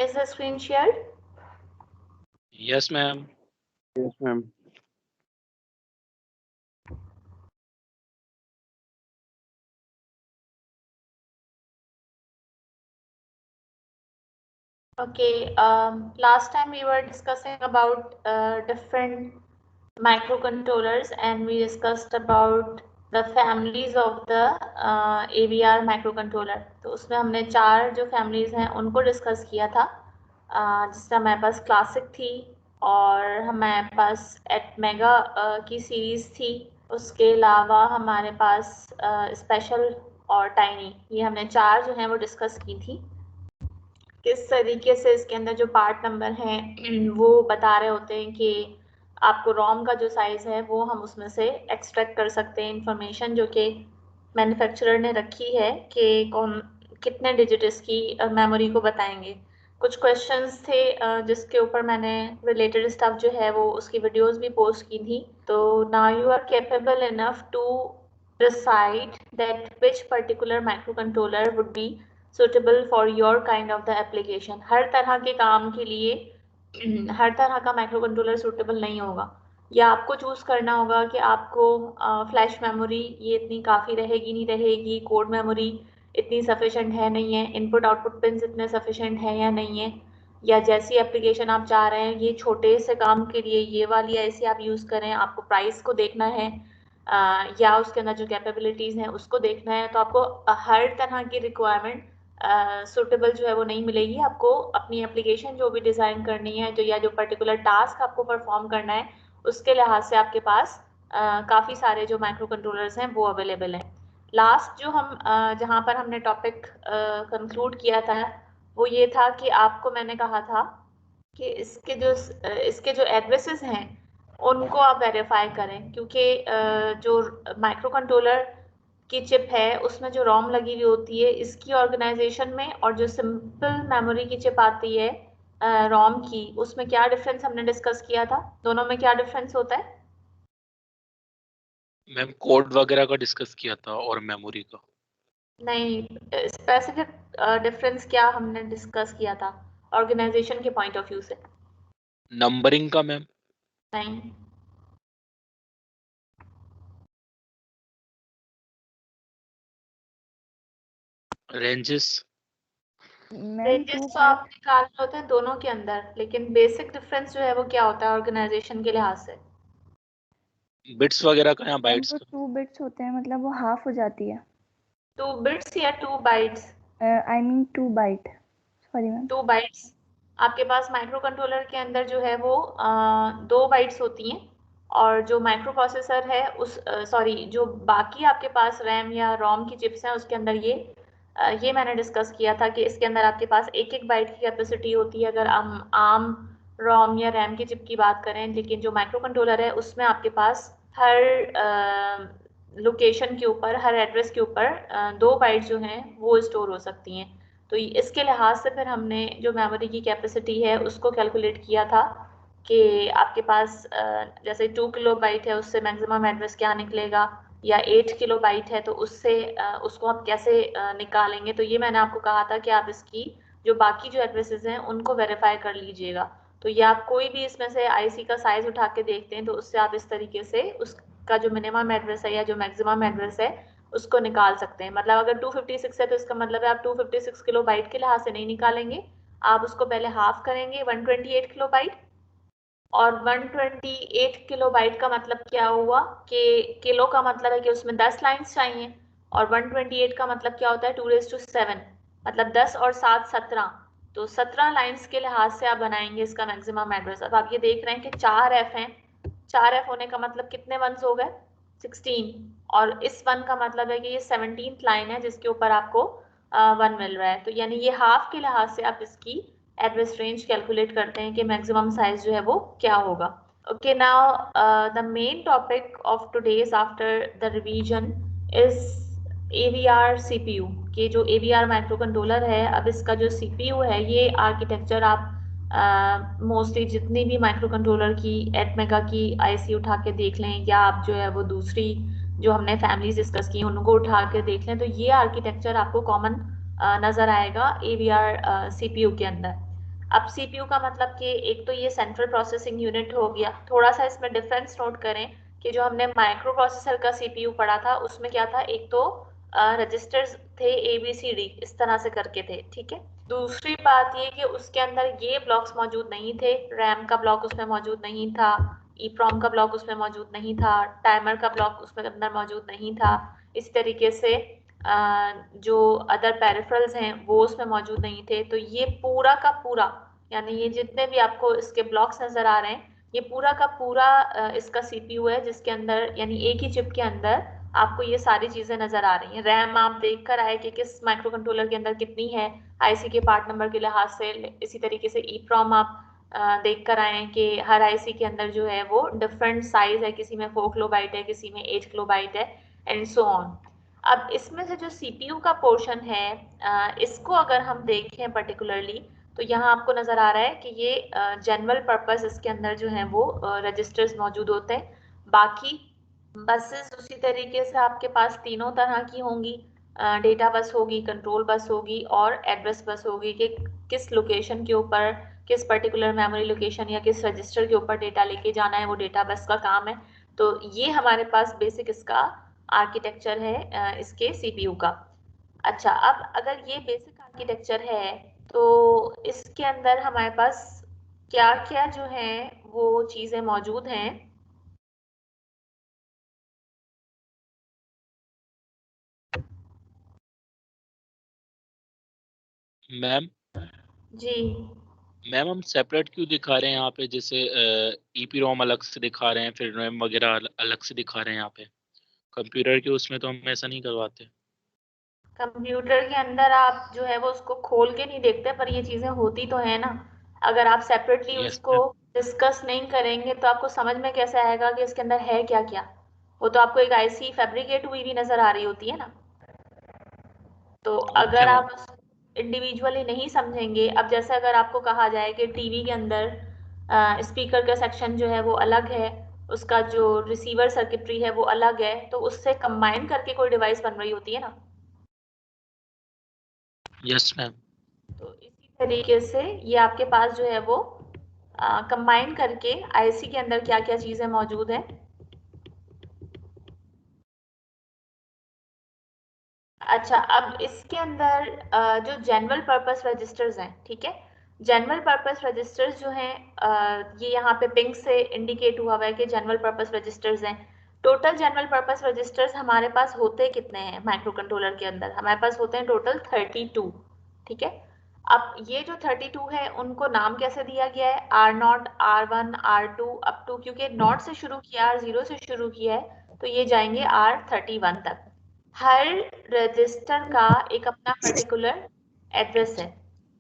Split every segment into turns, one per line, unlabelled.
Is the screen shared?
Yes, ma'am.
Yes, ma'am.
Okay, last time we were discussing about different microcontrollers and we discussed about the families of the AVR microcontroller. तो उसमें हमने 4 जो families हैं उनको discuss किया था, जिसमें हमारे पास क्लासिक थी और हमारे पास एटमेगा की सीरीज थी, उसके अलावा हमारे पास स्पेशल और टाइनी, ये हमने 4 जो हैं वो डिस्कस की थी। किस तरीके से इसके अंदर जो पार्ट नंबर हैं वो बता रहे होते हैं कि आपको रोम का जो साइज है वो हम उसमें से एक्सट्रैक्ट कर सकते हैं इंफॉर्मेशन जो कि मैन्युफैक्चरर ने रखी है कि कौन कितने डिजिट इसकी मेमोरी को बताएंगे। कुछ क्वेश्चंस थे जिसके ऊपर मैंने रिलेटेड स्टफ जो है वो उसकी वीडियोस भी पोस्ट की थी। तो now you are capable enough to decide that which particular micro controller would be suitable for your kind of the application। हर तरह के काम के लिए हर तरह का माइक्रो कंट्रोलर सूटेबल नहीं होगा, या आपको चूज करना होगा कि आपको फ्लैश मेमोरी ये इतनी काफ़ी रहेगी नहीं रहेगी, कोड मेमोरी इतनी सफिशेंट है नहीं है, इनपुट आउटपुट पिन्स इतने सफिशेंट है या नहीं है, या जैसी एप्लीकेशन आप चाह रहे हैं ये छोटे से काम के लिए ये वाली ऐसी आप यूज़ करें, आपको प्राइस को देखना है या उसके अंदर जो कैपेबिलिटीज़ हैं उसको देखना है। तो आपको हर तरह की रिक्वायरमेंट सूटेबल जो है वो नहीं मिलेगी। आपको अपनी एप्लीकेशन जो भी डिज़ाइन करनी है जो या जो पर्टिकुलर टास्क आपको परफॉर्म करना है उसके लिहाज से आपके पास काफ़ी सारे जो माइक्रो कंट्रोलर्स हैं वो अवेलेबल हैं। लास्ट जो हम जहाँ पर हमने टॉपिक कंक्लूड किया था वो ये था कि आपको मैंने कहा था कि इसके जो एड्रेसेस हैं उनको आप वेरीफाई करें, क्योंकि जो माइक्रो कंट्रोलर की चिप है उसमें जो रोम लगी हुई होती है इसकी ऑर्गेनाइजेशन में और जो सिंपल मेमोरी की चिप आती है रोम की, उसमें क्या डिफरेंस हमने डिस्कस किया था, दोनों में क्या डिफरेंस होता है?
मैम कोड वगैरह का डिस्कस किया था और मेमोरी का।
नहीं, स्पेसिफिक डिफरेंस क्या हमने डिस्कस किया था ऑर्गेनाइजेशन के पॉइंट ऑफ व्यू से?
नंबरिंग का मैम।
नहीं,
रेंजेस।
रेंजेस तो आप निकाल रहे होते हैं दोनों के अंदर, लेकिन बेसिक डिफरेंस जो है वो क्या होता है ऑर्गेनाइजेशन के लिहाज से?
बिट्स वगैरह का या बाइट्स का?
2 बिट्स होते हैं, मतलब वो हाफ हो जाती है।
2 बिट्स या 2 bytes?
I mean 2 byte, sorry ma'am.
2 bytes. आपके पास माइक्रो कंट्रोलर के अंदर जो है वो 2 बाइट्स होती हैं, और जो माइक्रो प्रोसेसर है उस सॉरी जो बाकी आपके पास रैम या रोम की चिप्स हैं उसके अंदर ये मैंने डिस्कस किया था कि इसके अंदर आपके पास 1-1 बाइट की कैपेसिटी होती है अगर हम आम रोम या रैम की चिप की बात करें, लेकिन जो माइक्रो कंट्रोलर है उसमें आपके पास हर लोकेशन के ऊपर, हर एड्रेस के ऊपर 2 बाइट जो हैं वो स्टोर हो सकती हैं। तो इसके लिहाज से फिर हमने जो मेमोरी की कैपेसिटी है उसको कैलकुलेट किया था कि आपके पास जैसे 2 किलोबाइट है उससे मैक्सिमम एड्रेस क्या निकलेगा, या 8 किलोबाइट है तो उससे उसको आप कैसे निकालेंगे। तो ये मैंने आपको कहा था कि आप इसकी जो बाकी जो एड्रेसेस हैं उनको वेरीफाई कर लीजिएगा। तो ये आप कोई भी इसमें से आईसी का साइज उठा के देखते हैं तो उससे आप इस तरीके से उसका जो मिनिमम एड्रेस है या जो मैक्सिमम एड्रेस है उसको निकाल सकते हैं। मतलब अगर 256 है तो इसका मतलब है आप 256 किलोबाइट के लिहाज से नहीं निकालेंगे, आप उसको पहले हाफ करेंगे 128 किलोबाइट, और 128 किलोबाइट का मतलब क्या हुआ कि किलो का मतलब है कि उसमें 10 लाइंस चाहिए, और 128 का मतलब क्या होता है 2�7, मतलब 10 और 7 17, तो 17 लाइंस के लिहाज से आप बनाएंगे इसका मैक्सिमम एड्रेस। अब आप ये देख रहे हैं कि 4 एफ हैं, 4 एफ होने का मतलब कितने वंस हो गए 16, और इस वन का मतलब है कि ये 17th लाइन है जिसके ऊपर आपको 1 मिल रहा है। तो यानी ये हाफ के लिहाज से आप इसकी एड्रेस रेंज कैलकुलेट करते हैं कि मैक्सिमम साइज जो है वो क्या होगा। Okay, now the main topic of today's after the revision is AVR CPU के जो AVR माइक्रो कंट्रोलर है। अब इसका जो CPU है ये आर्किटेक्चर आप मोस्टली जितनी भी माइक्रो कंट्रोलर की एटमेगा की आईसी उठा के देख लें, या आप जो है वो दूसरी जो हमने फैमिलीज डिस्कस की उनको उठा के देख लें, तो ये आर्किटेक्चर आपको कॉमन नज़र आएगा AVR CPU के अंदर। अब सीपीयू का मतलब कि एक तो ये सेंट्रल प्रोसेसिंग यूनिट हो गया। थोड़ा सा इसमें डिफरेंस नोट करें कि जो हमने माइक्रो प्रोसेसर का सीपीयू पढ़ा था उसमें क्या था, एक तो रजिस्टर्स थे ABCD इस तरह से करके थे, ठीक है। दूसरी बात ये कि उसके अंदर ये ब्लॉक्स मौजूद नहीं थे, रैम का ब्लॉक उसमें मौजूद नहीं था, EEPROM का ब्लॉक उसमें मौजूद नहीं था, टाइमर का ब्लॉक उसमें अंदर मौजूद नहीं था। इस तरीके से जो अदर पेरिफेरल्स हैं वो उसमें मौजूद नहीं थे। तो ये पूरा का पूरा, यानी ये जितने भी आपको इसके ब्लॉक्स नजर आ रहे हैं, ये पूरा का पूरा इसका सीपीयू है, जिसके अंदर यानी एक ही चिप के अंदर आपको ये सारी चीजें नजर आ रही हैं। रैम आप देख कर आए कि किस माइक्रो कंट्रोलर के अंदर कितनी है आईसी के पार्ट नंबर के लिहाज से। इसी तरीके से EEPROM आप देख कर आए कि हर आईसी के अंदर जो है वो डिफरेंट साइज है, किसी में 4 किलोबाइट है, किसी में 8 किलोबाइट है, एंड सो ऑन। अब इसमें से जो सीपीयू का पोर्शन है, इसको अगर हम देखें पर्टिकुलरली, तो यहाँ आपको नजर आ रहा है कि ये जनरल पर्पस इसके अंदर जो है वो रजिस्टर्स मौजूद होते हैं। बाकी बसेस उसी तरीके से आपके पास तीनों तरह की होंगी, डेटा बस होगी, कंट्रोल बस होगी और एड्रेस बस होगी कि किस लोकेशन के ऊपर, किस पर्टिकुलर मेमोरी लोकेशन या किस रजिस्टर के ऊपर डेटा लेके जाना है, वो डेटा बस का काम है। तो ये हमारे पास बेसिक इसका आर्किटेक्चर है इसके सीपीयू का। अच्छा, अब अगर ये बेसिक आर्किटेक्चर है तो इसके अंदर हमारे पास क्या क्या जो है वो चीजें मौजूद हैं।
मैम
जी
मैम हम सेपरेट क्यों दिखा रहे हैं यहाँ पे? जैसे EEPROM अलग से दिखा रहे हैं, फिर रैम वगैरह अलग से दिखा रहे हैं यहाँ पे। कंप्यूटर के उसमें तो हम ऐसा नहीं करवाते।
कंप्यूटर के अंदर आप जो है वो उसको खोल के नहीं देखते, पर ये चीजें होती तो है ना। अगर आप सेपरेटली
यस
उसको
मैम।
डिस्कस नहीं करेंगे तो आपको समझ में कैसे आएगा कि इसके अंदर है क्या क्या। वो तो आपको एक आईसी फैब्रिकेट हुई भी नजर आ रही होती है ना। तो
ओके
अगर
मैम।
आप इंडिविजुअली नहीं समझेंगे, अब जैसे अगर आपको कहा जाए कि टीवी के अंदर स्पीकर का सेक्शन जो है वो अलग है, उसका जो रिसीवर सर्किटरी है वो अलग है, तो उससे कंबाइन करके कोई डिवाइस बन रही होती है ना।
Yes ma'am.
तो इसी तरीके से ये आपके पास जो है वो कंबाइन करके आईसी के अंदर क्या क्या चीजें मौजूद हैं। अच्छा, अब इसके अंदर जो जनरल पर्पस रजिस्टर्स हैं, ठीक है, जनरल पर्पस रजिस्टर्स जो हैं ये यहाँ पे पिंक से इंडिकेट हुआ हुआ है कि जनरल पर्पस रजिस्टर्स हैं। टोटल जनरल पर्पस रजिस्टर्स हमारे पास होते कितने हैं माइक्रो कंट्रोलर के अंदर? हमारे पास होते हैं टोटल 32, ठीक है। अब ये जो 32 है उनको नाम कैसे दिया गया है? R0, R1, R2 up to, क्योंकि नॉट से शुरू किया, R0 से शुरू किया है, तो ये जाएंगे R31 तक। हर रजिस्टर का एक अपना पर्टिकुलर एड्रेस है।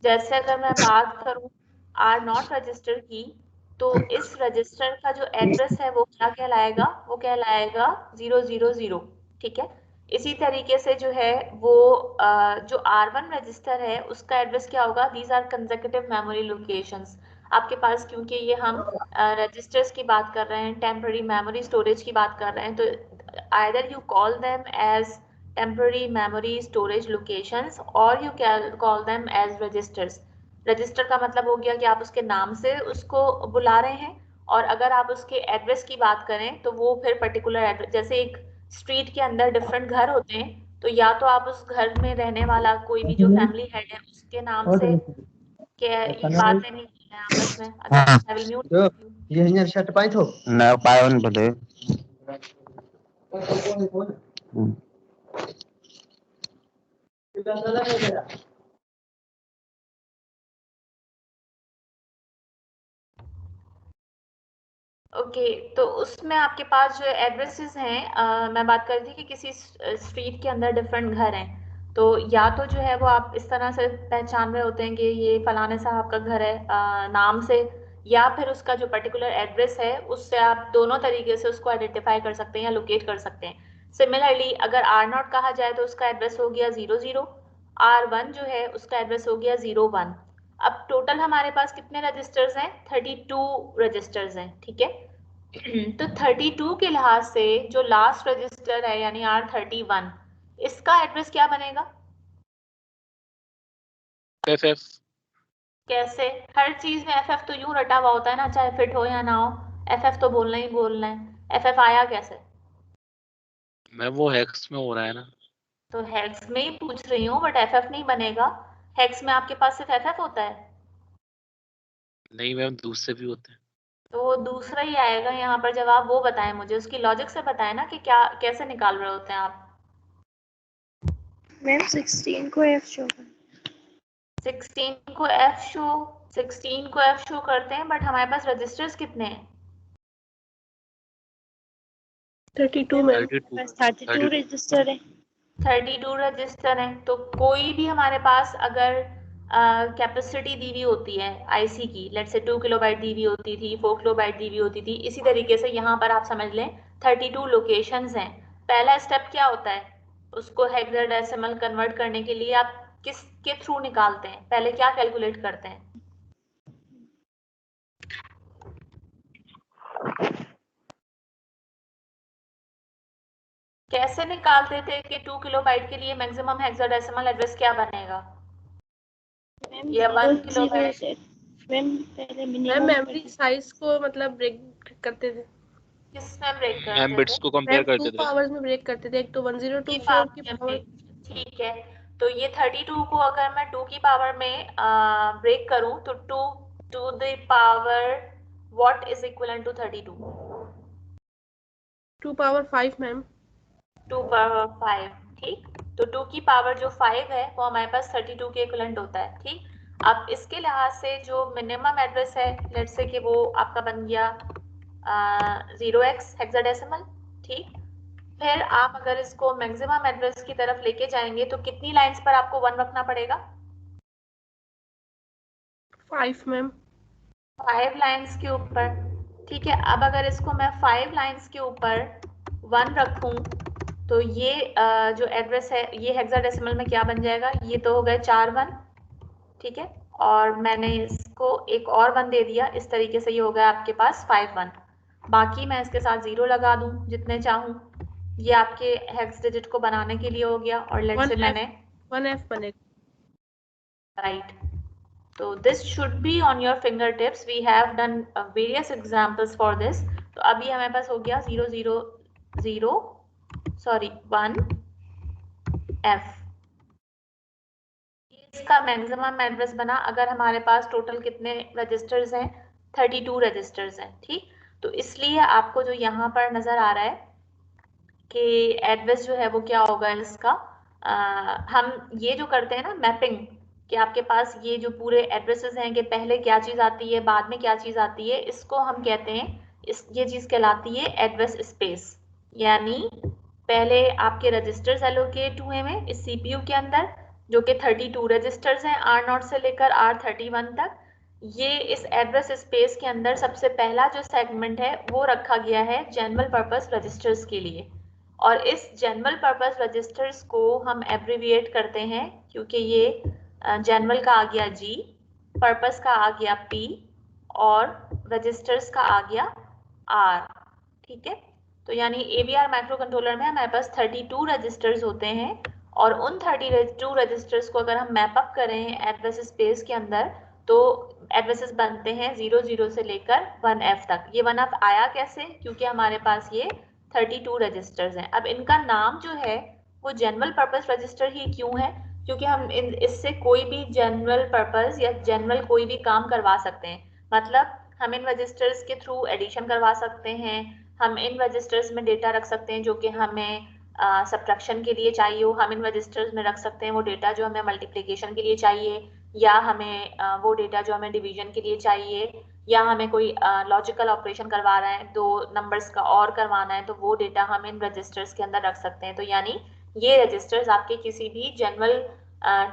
जैसे अगर मैं बात करूं R0 रजिस्टर की, तो इस रजिस्टर का जो एड्रेस है वो क्या कहलाएगा? वो कहलाएगा 000, ठीक है। इसी तरीके से जो है वो जो R1 रजिस्टर है उसका एड्रेस क्या होगा? These are consecutive memory locations. आपके पास, क्योंकि ये हम रजिस्टर्स की बात कर रहे हैं, टेम्पररी मेमोरी स्टोरेज की बात कर रहे हैं, तो either you call them as temporary memory storage locations or you can call them as registers। Register का मतलब हो गया कि आप उसके नाम से उसको बुला रहे हैं, और अगर आप उसके एड्रेस की बात करें तो वो फिर पर्टिकुलर एड्रेस, जैसे एक स्ट्रीट के अंदर डिफरेंट घर होते हैं, तो या तो आप उस घर में रहने वाला कोई भी जो फैमिली हेड है उसके नाम से के बातें नहीं कर रहे हैं आपस में। अगर आई विल म्यूट
ये हिंयर शर्ट पाई थो
ना पावन बोले
ओके। तो उसमें आपके पास जो एड्रेसेस हैं, मैं बात कर रही थी कि किसी स्ट्रीट के अंदर डिफरेंट घर हैं, तो या तो जो है वो आप इस तरह से पहचान रहे होते हैं कि ये फलाने साहब का घर है नाम से, या फिर उसका जो पर्टिकुलर एड्रेस है उससे आप दोनों तरीके से उसको आइडेंटिफाई कर सकते हैं या लोकेट कर सकते हैं। सिमिलरली अगर R0 कहा जाए तो उसका एड्रेस हो गया 00, R1 जो है उसका एड्रेस हो गया 01। अब टोटल हमारे पास कितने रजिस्टर्स हैं? 32 रजिस्टर्स हैं, ठीक है। तो 32 के लिहाज से जो लास्ट रजिस्टर है यानी R31, इसका एड्रेस क्या बनेगा?
FF
कैसे? हर चीज में एफ तो यूं रटा हुआ होता है ना, चाहे फिट हो या ना हो, एफ तो बोलना ही बोलना है। एफ आया कैसे?
मैम वो हेक्स में हो रहा है ना।
तो हेक्स में ही पूछ रही हूँ, बट एफ नहीं बनेगा। हेक्स में आपके पास सिर्फ एफ होता है,
नहीं मैम दूसरे भी होते हैं।
तो वो दूसरा ही आएगा यहाँ पर जवाब। वो बताएं मुझे, उसकी लॉजिक से बताएं ना कि क्या कैसे निकाल रहे होते हैं आप।
मैम 16 को एफ शो कर
16 को एफ शो 16 को एफ शो करते हैं, बट हमारे पास रजिस्टर्स कितने हैं?
32 मैम,
32
बस 32 रजिस्टर है।
32 रजिस्टर हैं, तो कोई भी हमारे पास अगर कैपेसिटी दी हुई होती है आईसी की, लेट से 2 किलोबाइट दी हुई होती थी, 4 किलोबाइट दी हुई होती थी, इसी तरीके से यहाँ पर आप समझ लें 32 लोकेशंस हैं। पहला स्टेप क्या होता है? उसको हेक्साडेसिमल कन्वर्ट करने के लिए आप किसके थ्रू निकालते हैं? पहले क्या कैलकुलेट करते हैं? कैसे निकालते थे कि 2 किलोबाइट के लिए मैक्सिमम हेक्साडेसिमल एड्रेस क्या बनेगा?
मैम
ये 1
0
किलोबाइट।
से मैम पहले
मैम
मिनिमम
मेमोरी साइज को मतलब ब्रेक करते थे।
किसमें ब्रेक
मैम
करते थे?
बिट्स को कंपेयर
मैम 2
करते थे।
पावर्स में ब्रेक करते थे, एक तो 1024 की पावर।
ठीक है, तो ये 32 को अगर मैं 2 की पावर में ब्रेक करूं तो 2 to the power what is equal to 32?
2 power 5 ma'am.
2 power 5। ठीक, तो 2 की पावर जो 5 है वो हमारे पास 32 के इक्वलेंट होता है। ठीक, अब इसके लिहाज से जो मिनिमम एड्रेस है, लेट्स से कि वो आपका बन गया 0x हेक्साडेसिमल। ठीक, फिर आप अगर इसको मैक्सिमम एड्रेस की तरफ लेके जाएंगे तो कितनी लाइंस पर आपको 1 रखना पड़ेगा?
5 मैम।
5 लाइंस के ऊपर। ठीक है, अब अगर इसको मैं 5 लाइंस के ऊपर 1 रखूं तो ये जो एड्रेस है ये हेक्साडेसिमल में क्या बन जाएगा? ये तो हो गए 4 1। ठीक है, और मैंने इसको एक और 1 दे दिया, इस तरीके से ये हो गया आपके पास 5 1। बाकी मैं इसके साथ 0 लगा दूं जितने चाहूं। ये आपके हेक्स डिजिट को बनाने के लिए हो गया, और लेट्स से मैंने
1F बनेगा।
Right. So this should be on your fingertips. We have done various examples for this. तो अभी हमारे पास हो गया 0 0 0 सॉरी 1 F। इसका मैक्सिमम एड्रेस बना अगर हमारे पास टोटल कितने रजिस्टर्स हैं? 32 रजिस्टर्स हैं। ठीक, तो इसलिए आपको जो यहाँ पर नजर आ रहा है कि एड्रेस जो है वो क्या होगा इसका, हम ये जो करते हैं ना मैपिंग, कि आपके पास ये जो पूरे एड्रेसेस हैं कि पहले क्या चीज़ आती है बाद में क्या चीज़ आती है, इसको हम कहते हैं, ये चीज़ कहलाती है एड्रेस स्पेस। यानी पहले आपके रजिस्टर्स एलोकेट हुए हैं इस सीपीयू के अंदर, जो कि 32 रजिस्टर्स हैं R0 से लेकर R31 तक। ये इस एड्रेस स्पेस के अंदर सबसे पहला जो सेगमेंट है वो रखा गया है जनरल पर्पस रजिस्टर्स के लिए, और इस जनरल पर्पस रजिस्टर्स को हम एब्रिविएट करते हैं, क्योंकि ये जनरल का आ गया G, पर्पस का आ गया P, और रजिस्टर्स का आ गया R। ठीक है, तो यानी AVR माइक्रो कंट्रोलर में हमारे पास 32 रजिस्टर्स होते हैं, और उन 32 रजिस्टर्स को अगर हम मैप अप करें एड्रेस स्पेस के अंदर तो एड्रेसेस बनते हैं 00 से लेकर 1F तक। ये 1F आया कैसे? क्योंकि हमारे पास ये 32 रजिस्टर्स हैं। अब इनका नाम जो है वो जनरल पर्पस रजिस्टर ही क्यों है? क्योंकि हम इससे कोई भी जनरल पर्पस या जनरल कोई भी काम करवा सकते हैं। मतलब हम इन रजिस्टर्स के थ्रू एडिशन करवा सकते हैं, हम इन रजिस्टर्स में डेटा रख सकते हैं जो कि हमें सब्ट्रैक्शन के लिए चाहिए हो, हम इन रजिस्टर्स में रख सकते हैं वो डेटा जो हमें मल्टीप्लिकेशन के लिए चाहिए, या हमें वो डेटा जो हमें डिवीजन के लिए चाहिए, या हमें कोई लॉजिकल ऑपरेशन करवा रहा है, 2 नंबर्स का और करवाना है, तो वो डेटा हम इन रजिस्टर्स के अंदर रख सकते हैं। तो यानी ये रजिस्टर्स आपके किसी भी जनरल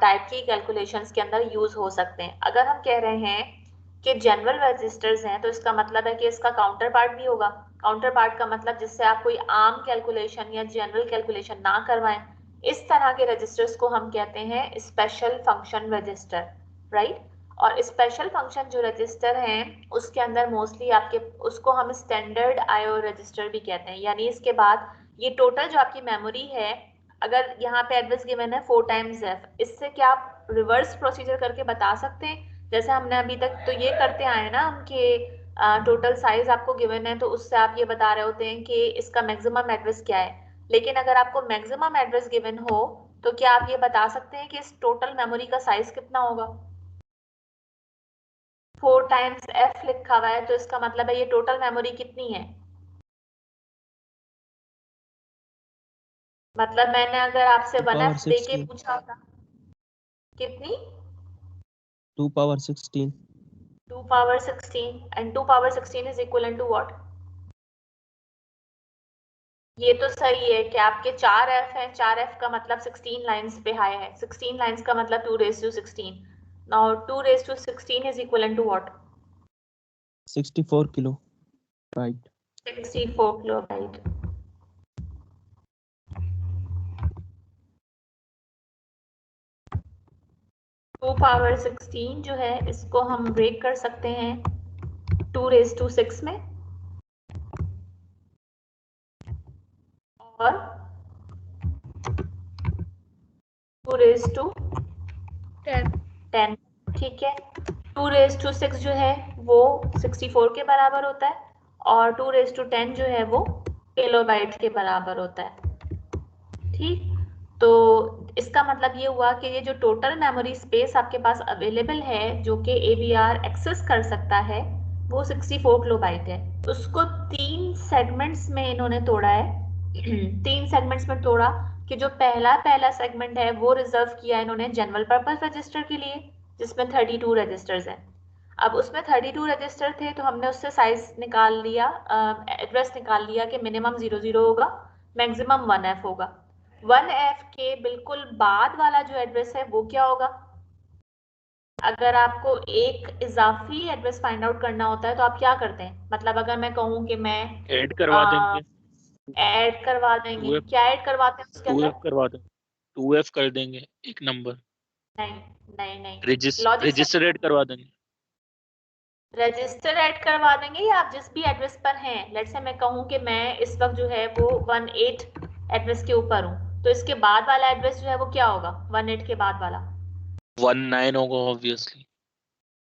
टाइप की कैलकुलेशंस के अंदर यूज हो सकते हैं। अगर हम कह रहे हैं कि जनरल रजिस्टर्स हैं तो इसका मतलब है कि इसका काउंटर पार्ट भी होगा। काउंटर पार्ट का मतलब जिससे आप कोई आम कैलकुलेशन या जनरल कैलकुलेशन ना करवाएं, इस तरह के रजिस्टर्स को हम कहते हैं स्पेशल फंक्शन रजिस्टर, राइट। और स्पेशल फंक्शन जो रजिस्टर हैं उसके अंदर मोस्टली आपके उसको हम स्टैंडर्ड आईओ रजिस्टर भी कहते हैं। यानी इसके बाद ये टोटल जो आपकी मेमोरी है, अगर यहाँ पे एड्रेस गिवन है 4 टाइम्स F, इससे क्या आप रिवर्स प्रोसीजर करके बता सकते हैं जैसे हमने अभी तक तो ये करते आए हैं ना हम कि टोटल साइज आपको गिवन है, तो उससे आप ये बता रहे होते हैं कि इसका मैक्सिमम एड्रेस क्या है। लेकिन अगर आपको मैक्सिमम एड्रेस गिवन हो तो क्या आप ये बता सकते हैं कि इस टोटल मेमोरी का साइज कितना होगा? 4 टाइम्स f लिखा हुआ है, तो इसका मतलब है ये टोटल मेमोरी कितनी है? मतलब मैंने अगर आपसे 1f दे के पूछा होता, कितनी?
2 power 16.
2 power 16 and 2 power 16 is equivalent to what? ये तो सही है कि आपके 4f हैं, 4f का मतलब 16 लाइंस पे हाई है, 16 लाइंस का मतलब 2 raised to 16. Now 2 raised to 16 is equivalent to what?
64 kilobyte.
64 kilobyte. To power 16 जो है इसको हम ब्रेक कर सकते हैं 2 raised to 6 में, और 2 raised to 10. ठीक है, 2 raised to 6 जो है वो 64 के बराबर होता है, और 2 raised to 10 जो है वो किलोबाइट के बराबर होता है। ठीक, तो इसका मतलब ये हुआ कि ये जो टोटल मेमोरी स्पेस आपके पास अवेलेबल है जो कि AVR एक्सेस कर सकता है वो 64 किलोबाइट है। उसको 3 सेगमेंट्स में इन्होंने तोड़ा है 3 सेगमेंट्स में तोड़ा कि जो पहला सेगमेंट है वो रिजर्व किया इन्होंने जनरल पर्पस रजिस्टर के लिए जिसमें 32 रजिस्टर्स हैं। अब उसमें 32 रजिस्टर थे तो हमने उससे साइज निकाल लिया, एड्रेस निकाल लिया कि मिनिमम 00 होगा, मैक्सिमम 1F होगा। 1F के बिल्कुल बाद वाला जो एड्रेस है वो क्या होगा? अगर आपको एक इजाफी एड्रेस फाइंड आउट करना होता है तो आप क्या करते हैं? मतलब अगर मैं कहूँ कि मैं
ऐड करवा देंगे,
ऐड करवा देंगे,
2F
क्या ऐड करवाते हैं उसके अंदर?
2F करवा देंगे, 2F कर देंगे एक नंबर,
नहीं नहीं नहीं,
रजिस्टर ऐड करवा देंगे।
रजिस्टर ऐड करवा देंगे या आप जिस भी एड्रेस पर हैं, लेट्स से मैं कहूँ कि मैं इस वक्त जो है वो 18 एड्रेस के ऊपर हूँ, तो इसके बाद वाला एड्रेस जो है वो क्या होगा? 18 के बाद वाला
19 होगा obviously.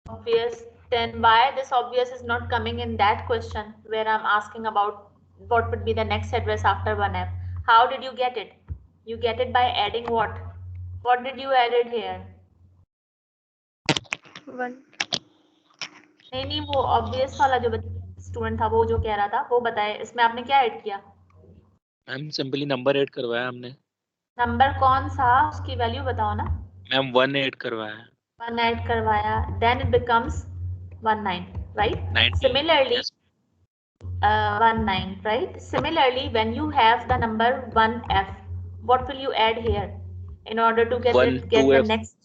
obvious. Then why this obvious is not coming in that question where I'm asking about what would be the next address after 1F? How did you get it? You get it by adding what? What did you add it here?
1.
नहीं, वो obvious वाला जो student था वो जो कह रहा था वो बताए, इसमें आपने क्या ऐड किया?
मैम सिंपली नंबर ऐड करवाया हमने।
नंबर कौन सा, उसकी वैल्यू बताओ ना।
मैम 1 ऐड करवाया।
1 ऐड करवाया, then it becomes 19, right?
19,
Similarly,
yes.
19, right? Similarly, when you have the number 1F, what will you add here in order to get the
2F,
next?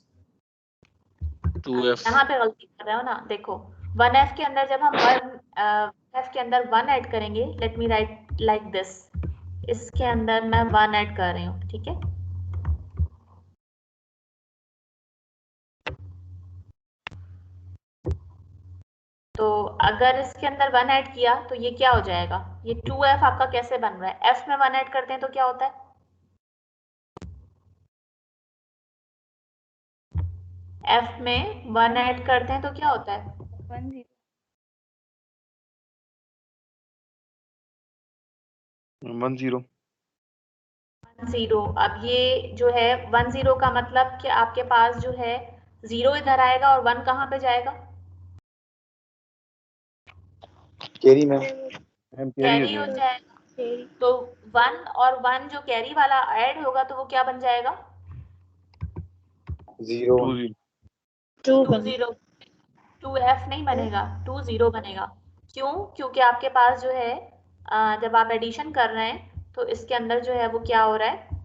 2F।
यहाँ पे गलती कर रहे हो ना, देखो 1F के अंदर जब हम 1F के अंदर 1 ऐड करेंगे, let me right like this, इसके अंदर मैं 1 ऐड कर रही हूँ, ठीक है? तो अगर इसके अंदर 1 ऐड किया तो ये क्या हो जाएगा? ये 2F आपका कैसे बन रहा है? F में 1 ऐड करते हैं तो क्या होता है? F में 1 ऐड करते हैं तो क्या होता है?
10.
10। अब ये जो है 10 का मतलब कि आपके पास जो है 0 इधर आएगा और 1 कहाँ पे जाएगा?
कैरी मैम,
कैरी हो जाएगा। तो 1 और 1 जो कैरी वाला ऐड होगा तो वो क्या बन जाएगा?
0.
2F नहीं बनेगा, 20 बनेगा। क्यों? क्योंकि आपके पास जो है जब आप एडिशन कर रहे हैं तो इसके अंदर जो है वो क्या हो रहा है?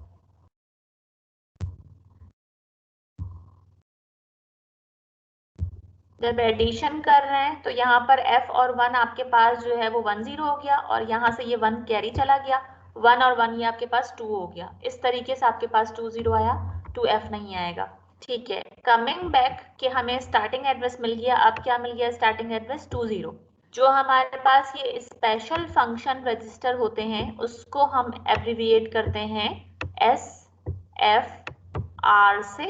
जब एडिशन कर रहे हैं तो यहाँ पर F और 1 आपके पास जो है वो 10 हो गया और यहाँ से ये 1 कैरी चला गया, 1 और 1 ये आपके पास 2 हो गया। इस तरीके से आपके पास 20 आया, 2F नहीं आएगा। ठीक है, कमिंग बैक कि हमें स्टार्टिंग एड्रेस मिल गया। अब क्या मिल गया? Starting address 20। जो हमारे पास ये स्पेशल फंक्शन रजिस्टर होते हैं उसको हम एब्रिविएट करते हैं SFR से,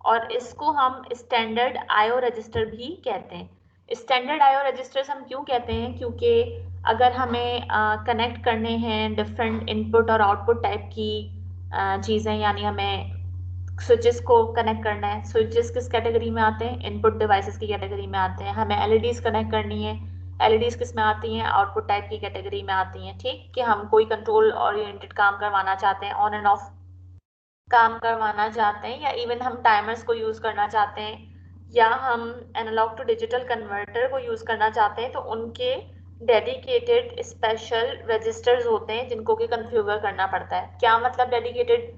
और इसको हम स्टैंडर्ड आईओ रजिस्टर भी कहते हैं। स्टैंडर्ड आईओ रजिस्टर्स हम क्यों कहते हैं? क्योंकि अगर हमें कनेक्ट करने हैं डिफरेंट इनपुट और आउटपुट टाइप की चीज़ें, यानी हमें स्विचेस को कनेक्ट करना है। स्विचेस किस कैटेगरी में आते हैं? इनपुट डिवाइसेस की कैटेगरी में आते हैं। हमें एलईडीज कनेक्ट करनी है, एलईडीज किस में आती हैं? आउटपुट टाइप की कैटेगरी में आती हैं। ठीक, कि हम कोई कंट्रोल ओरिएंटेड काम करवाना चाहते हैं, ऑन एंड ऑफ काम करवाना चाहते हैं, या इवन हम टाइमर्स को यूज करना चाहते हैं, या हम एनालॉग टू डिजिटल कन्वर्टर को यूज करना चाहते हैं, तो उनके डेडिकेटेड स्पेशल रजिस्टर्स होते हैं जिनको कि कॉन्फ़िगर करना पड़ता है। क्या मतलब डेडिकेटेड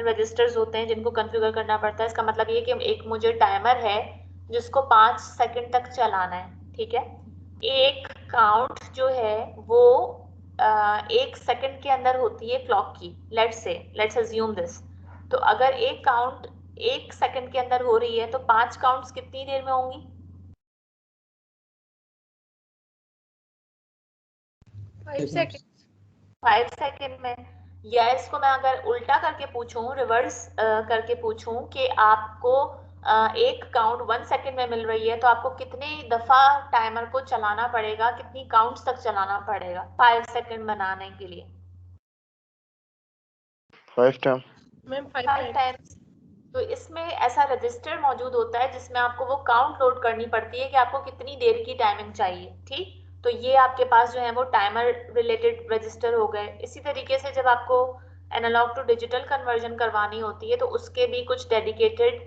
रजिस्टर्स होते हैं जिनको कॉन्फ़िगर करना पड़ता है? इसका मतलब ये कि एक मुझे टाइमर है जिसको 5 सेकंड तक चलाना है, ठीक है। एक काउंट जो है वो 1 सेकंड के अंदर होती है क्लॉक की। Let's assume this. तो अगर एक काउंट 1 सेकंड के अंदर हो रही है तो 5 काउंट्स कितनी देर में होंगी?
5 सेकंड।
5 सेकंड में। या इसको मैं अगर उल्टा करके पूछूं, रिवर्स करके पूछूं कि आपको एक काउंट 1 सेकंड में मिल रही है तो आपको कितनी दफा टाइमर को चलाना पड़ेगा, कितनी काउंट्स तक चलाना पड़ेगा 5 सेकंड बनाने के लिए?
5 टाइम।
Ma'am 5
5 times. तो इसमें ऐसा रजिस्टर मौजूद होता है जिसमें आपको वो काउंट लोड करनी पड़ती है कि आपको कितनी देर की टाइमिंग चाहिए। ठीक, तो ये आपके पास जो है वो टाइमर रिलेटेड रजिस्टर हो गए। इसी तरीके से जब आपको एनालॉग टू डिजिटल कन्वर्जन करवानी होती है तो उसके भी कुछ डेडिकेटेड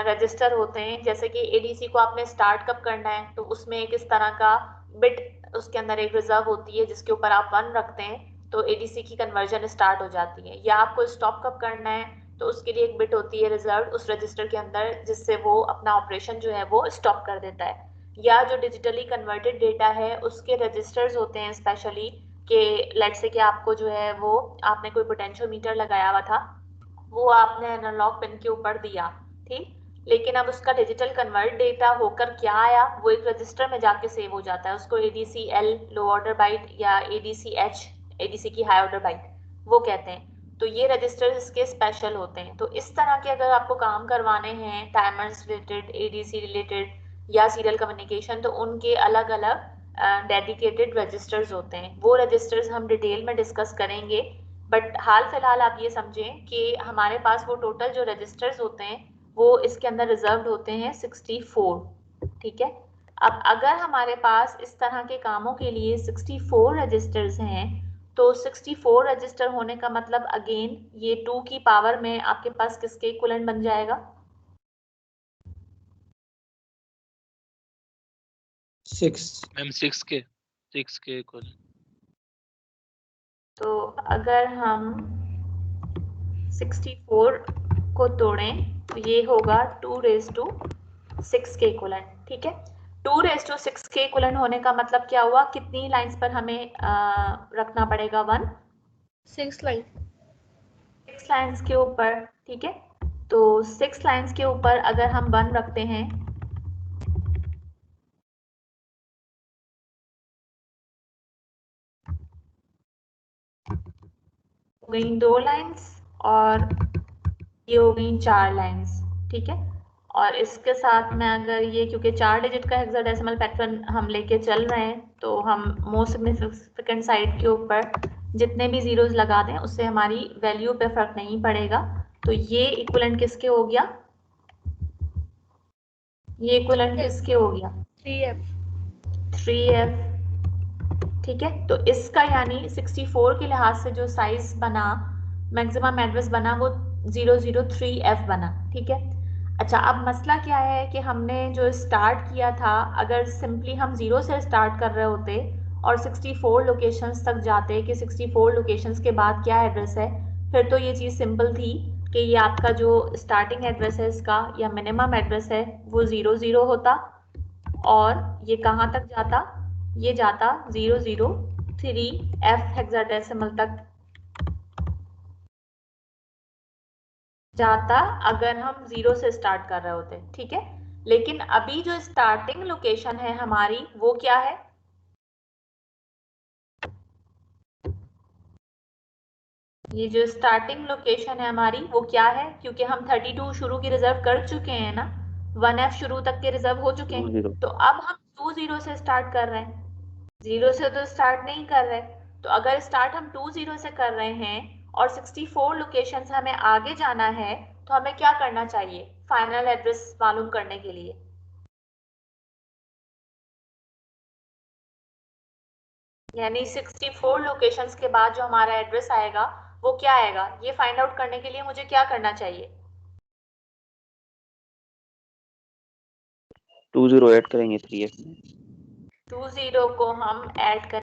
रजिस्टर होते हैं। जैसे कि एडीसी को आपने स्टार्ट कब करना है तो उसमें एक इस तरह का बिट उसके अंदर एक रिजर्व होती है जिसके ऊपर आप 1 रखते हैं तो एडीसी की कन्वर्जन स्टार्ट हो जाती है। या आपको स्टॉप कब करना है तो उसके लिए एक बिट होती है रिजर्व उस रजिस्टर के अंदर जिससे वो अपना ऑपरेशन जो है वो स्टॉप कर देता है। या जो डिजिटली कन्वर्टेड डेटा है उसके रजिस्टर्स होते हैं स्पेशली कि लेट्स से कि आपको जो है वो आपने कोई पोटेंशियोमीटर लगाया हुआ था, वो आपने एनालॉग पिन के ऊपर दिया, ठीक, लेकिन अब उसका डिजिटल कन्वर्ट डेटा होकर क्या आया, वो एक रजिस्टर में जाके सेव हो जाता है। उसको ADC-L लो ऑर्डर बाइट या ADC-H ADC की हाई ऑर्डर बाइट वो कहते हैं। तो ये रजिस्टर्स इसके स्पेशल होते हैं। तो इस तरह के अगर आपको काम करवाने हैं टाइमर्स रिलेटेड, ADC रिलेटेड या सीरियल कम्युनिकेशन, तो उनके अलग अलग डेडिकेटेड रजिस्टर्स होते हैं। वो रजिस्टर्स हम डिटेल में डिस्कस करेंगे, बट हाल फिलहाल आप ये समझें कि हमारे पास वो टोटल जो रजिस्टर्स होते हैं वो इसके अंदर रिजर्व्ड होते हैं 64, ठीक है। अब अगर हमारे पास इस तरह के कामों के लिए 64 रजिस्टर्स हैं तो 64 रजिस्टर होने का मतलब अगेन ये 2 की पावर में आपके पास किसके इक्विवेलेंट बन जाएगा?
6
मैम 6 के इक्वल।
तो अगर हम 64 को तोड़ें तो ये होगा 2⁶ के इक्विवेलेंट, ठीक है। 2⁶ के इक्विवेलेंट होने का मतलब क्या हुआ? कितनी लाइंस पर हमें रखना पड़ेगा 1?
6 लाइन।
6 लाइंस के ऊपर, ठीक है। तो 6 लाइंस के ऊपर अगर हम 1 रखते हैं हो गई 2 लाइंस और ये हो गई 4 लाइंस, ठीक है। और इसके साथ में अगर ये क्योंकि 4 डिजिट का हेक्साडेसिमल पैटर्न हम लेके चल रहे हैं तो हम मोस्ट सिग्निफिकेंट साइड के ऊपर जितने भी जीरोस लगा दें उससे हमारी वैल्यू पे फर्क नहीं पड़ेगा। तो ये इक्विवेलेंट किसके हो गया? ये इक्विवेलेंट किसके हो गया? 3F, ठीक है। तो इसका यानी 64 के लिहाज से जो साइज बना, मैक्सिमम एड्रेस बना, वो 003F बना, ठीक है। अच्छा, अब मसला क्या है कि हमने जो स्टार्ट किया था, अगर सिंपली हम 0 से स्टार्ट कर रहे होते और 64 लोकेशंस तक जाते कि 64 लोकेशंस के बाद क्या एड्रेस है, फिर तो ये चीज़ सिंपल थी कि ये आपका जो स्टार्टिंग एड्रेस है इसका या मिनिमम एड्रेस है वो 00 होता और ये कहाँ तक जाता? ये जाता 003F हेक्साडेसिमल तक जाता अगर हम 0 से स्टार्ट कर रहे होते, ठीक है। लेकिन अभी जो स्टार्टिंग लोकेशन है हमारी वो क्या है? ये जो स्टार्टिंग लोकेशन है हमारी वो क्या है, क्योंकि हम 32 शुरू की रिजर्व कर चुके हैं ना, 1F शुरू तक के रिजर्व हो चुके हैं,
20
तो अब हम 20 से स्टार्ट कर रहे हैं, 0 से तो स्टार्ट नहीं कर रहे। तो अगर स्टार्ट हम 20 से कर रहे हैं और 64 लोकेशन से हमें आगे जाना है, तो हमें क्या करना चाहिए फाइनल एड्रेस मालूम करने के लिए? यानी 64 लोकेशंस के बाद जो हमारा एड्रेस आएगा वो क्या आएगा, ये फाइंड आउट करने के लिए मुझे क्या करना चाहिए?
20 ऐड करेंगे 3F में।
20 को हम ऐड कर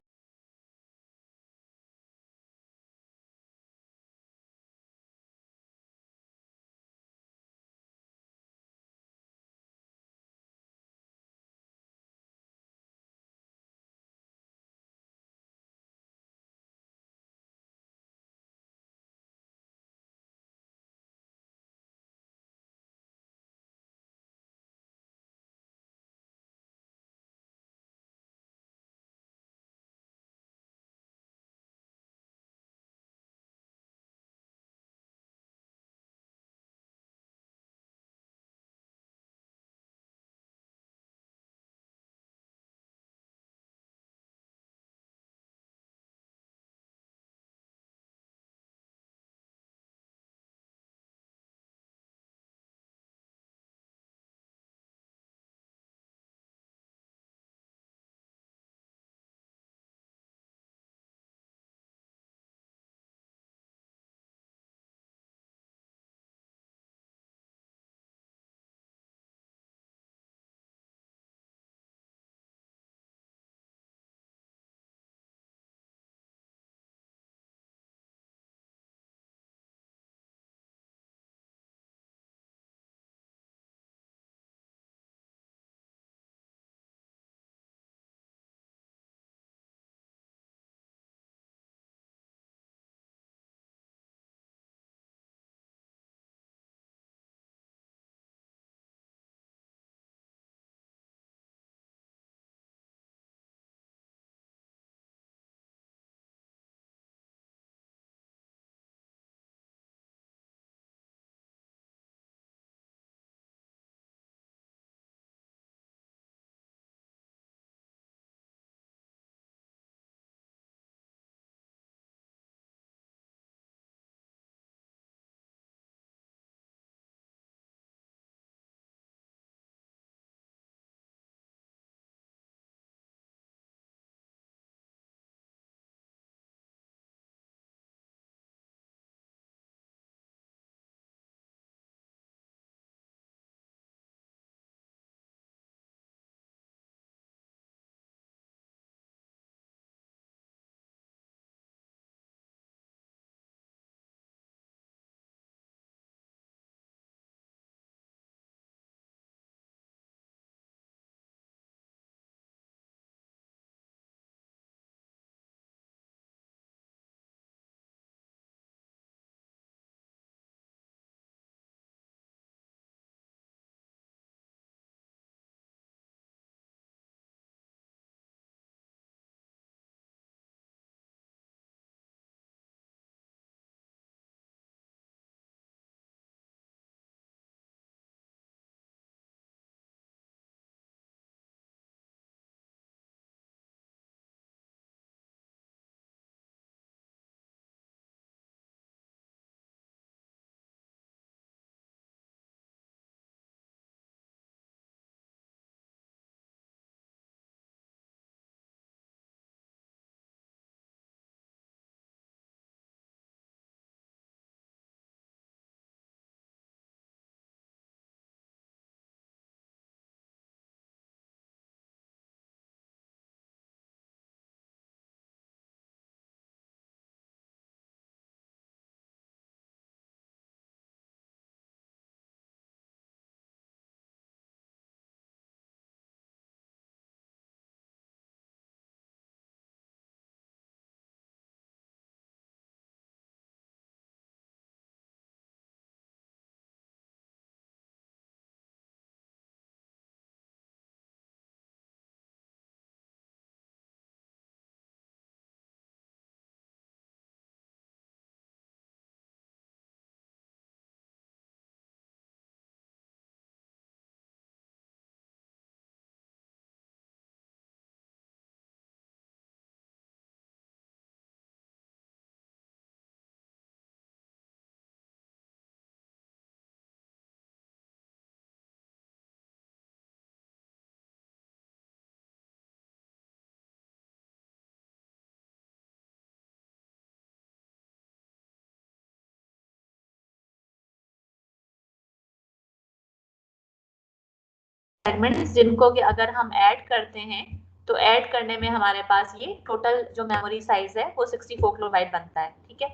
सेगमेंट्स जिनको कि अगर हम ऐड करते हैं तो ऐड करने में हमारे पास ये टोटल जो मेमोरी साइज है वो 64 किलोबाइट बनता है। ठीक है,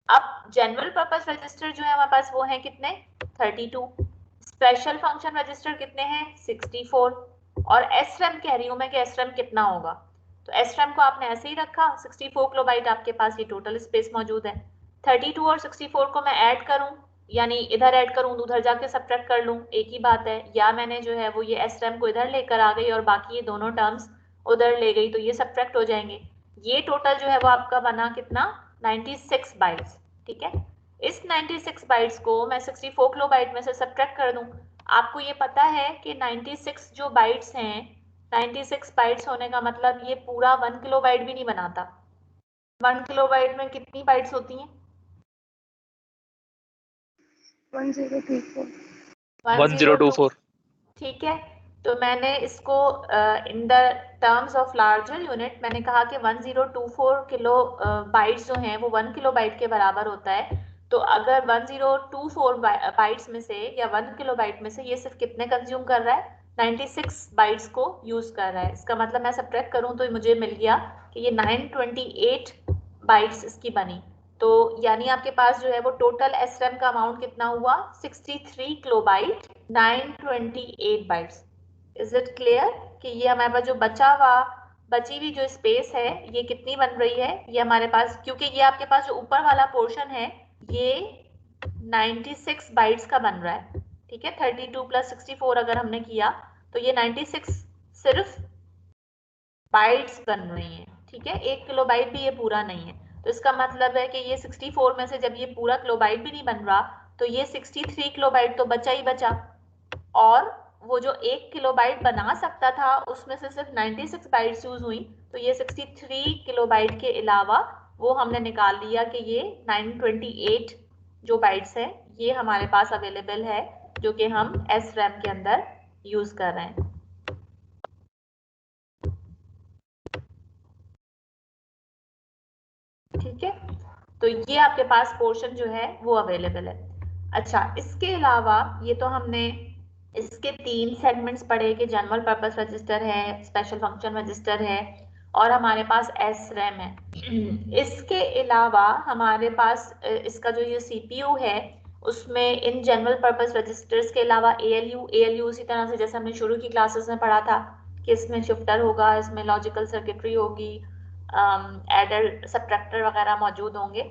अब जनरल पर्पस रजिस्टर जो है हमारे पास वो है कितने, 32। स्पेशल फंक्शन रजिस्टर कितने हैं, 64। और SRAM कह रही हूँ मैं कि SRAM कितना होगा, तो SRAM को आपने ऐसे ही रखा, 64 किलोबाइट आपके पास ये टोटल स्पेस मौजूद है। 32 और 64 को मैं ऐड करूं, यानी इधर ऐड करूं उधर जाके सब्ट्रैक्ट कर लूं, एक ही बात है। या मैंने जो है वो ये SRAM को इधर लेकर आ गई और बाकी ये दोनों टर्म्स उधर ले गई, तो ये सब्ट्रैक्ट हो जाएंगे। ये टोटल जो है वो आपका बना कितना, 96 बाइट्स। ठीक है, इस 96 बाइट्स को मैं 64 किलोबाइट में से सब्ट्रैक्ट कर दूं। आपको ये पता है कि 96 जो बाइट्स हैं, 96 बाइट्स होने का मतलब ये पूरा 1 किलोबाइट भी नहीं बनाता। 1 किलोबाइट में कितनी बाइट्स होती हैं,
1024।
1024।
ठीक है, तो मैंने इसको in the terms of larger unit मैंने कहा कि 1024 किलो बाइट्स जो हैं वो 1 किलो बाइट के बराबर होता है। तो अगर 1024 बाइट्स में से या 1 किलो बाइट में से ये सिर्फ कितने कंज्यूम कर रहा है, 96 बाइट्स को यूज कर रहा है। इसका मतलब मैं सब्ट्रैक्ट करूं तो मुझे मिल गया कि ये 928 बाइट्स इसकी बनी। तो यानी आपके पास जो है वो टोटल SRAM का अमाउंट कितना हुआ, 63 kilobyte 928 bytes. Is it clear कि ये हमारे पास जो बची हुई जो स्पेस है ये कितनी बन रही है, ये हमारे पास, क्योंकि ये आपके पास जो ऊपर वाला पोर्शन है ये 96 बाइट्स का बन रहा है। ठीक है, 32 प्लस 64 अगर हमने किया तो ये 96 सिर्फ बाइट्स बन रही हैं। ठीक है, 1 किलोबाइट भी ये पूरा नहीं है। तो इसका मतलब है कि ये 64 में से जब ये पूरा किलोबाइट भी नहीं बन रहा तो ये 63 किलोबाइट तो बचा ही बचा, और वो जो 1 किलोबाइट बना सकता था उसमें से सिर्फ 96 बाइट्स यूज हुई, तो ये 63 किलोबाइट के अलावा वो हमने निकाल लिया कि ये 928 जो बाइट्स है ये हमारे पास अवेलेबल है, जो कि हम SRAM के अंदर यूज कर रहे हैं। ठीक है, तो ये आपके पास पोर्शन जो है वो अवेलेबल है। अच्छा, इसके अलावा ये तो हमने इसके 3 सेगमेंट्स पढ़े कि जनरल पर्पस रजिस्टर है, स्पेशल फंक्शन रजिस्टर है और हमारे पास SRAM है। इसके अलावा हमारे पास इसका जो ये CPU है उसमें इन जनरल पर्पस रजिस्टर्स के अलावा ALU उसी तरह से जैसे हमने शुरू की क्लासेस में पढ़ा था कि इसमें शिफ्टर होगा, इसमें लॉजिकल सर्किटरी होगी, एडर सब्ट्रैक्टर वगैरह मौजूद होंगे।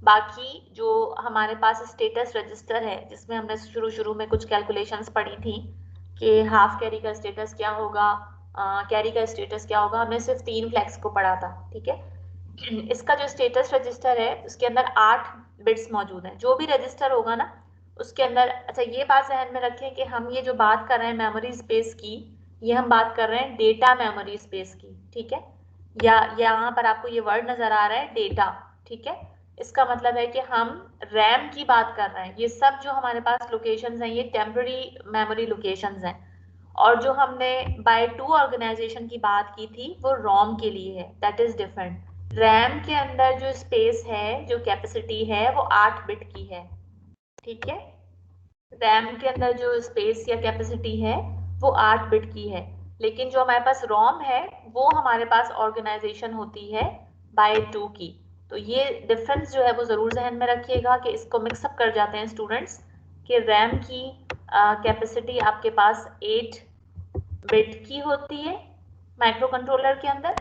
बाकी जो हमारे पास स्टेटस रजिस्टर है जिसमें हमने शुरू में कुछ कैलकुलेशंस पढ़ी थी कि हाफ कैरी का स्टेटस क्या होगा, कैरी का स्टेटस क्या होगा, हमने सिर्फ 3 फ्लैग्स को पढ़ा था। ठीक है, इसका जो स्टेटस रजिस्टर है उसके अंदर 8 बिट्स मौजूद हैं। जो भी रजिस्टर होगा ना उसके अंदर, अच्छा ये बात ध्यान में रखें कि हम ये जो बात कर रहे हैं मेमोरी स्पेस की, ये हम बात कर रहे हैं डेटा मेमोरी स्पेस की। ठीक है, या यहाँ पर आपको ये वर्ड नजर आ रहा है डेटा। ठीक है, इसका मतलब है कि हम रैम की बात कर रहे हैं। ये सब जो हमारे पास लोकेशंस हैं ये टेम्पररी मेमोरी लोकेशंस हैं, और जो हमने बाय 2 ऑर्गेनाइजेशन की बात की थी वो रोम के लिए है, दैट इज डिफरेंट। रैम के अंदर जो स्पेस है, जो कैपेसिटी है वो 8 बिट की है। ठीक है, रैम के अंदर जो स्पेस या कैपेसिटी है वो 8 बिट की है, लेकिन जो हमारे पास रोम है वो हमारे पास ऑर्गेनाइजेशन होती है बाय 2 की। तो ये डिफरेंस जो है वो जरूर जहन में रखिएगा कि इसको मिक्सअप कर जाते हैं स्टूडेंट्स कि रैम की कैपेसिटी आपके पास 8 बिट की होती है माइक्रो कंट्रोलर के अंदर,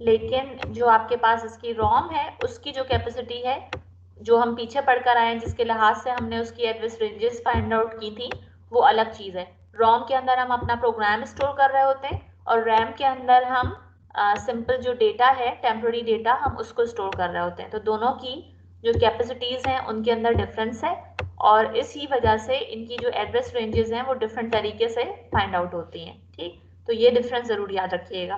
लेकिन जो आपके पास इसकी रोम है उसकी जो कैपेसिटी है जो हम पीछे पढ़कर आए हैं जिसके लिहाज से हमने उसकी एड्रेस रेंजेस फाइंड आउट की थी वो अलग चीज है। रोम के अंदर हम अपना प्रोग्राम स्टोर कर रहे होते हैं और रैम के अंदर हम सिंपल जो डेटा है, टेम्पररी डेटा, हम उसको स्टोर कर रहे होते हैं। तो दोनों की जो कैपेसिटीज हैं उनके अंदर डिफरेंस है और इसी वजह से इनकी जो एड्रेस रेंजेस हैं वो डिफरेंट तरीके से फाइंड आउट होती हैं। ठीक, तो ये डिफरेंस जरूर याद रखिएगा।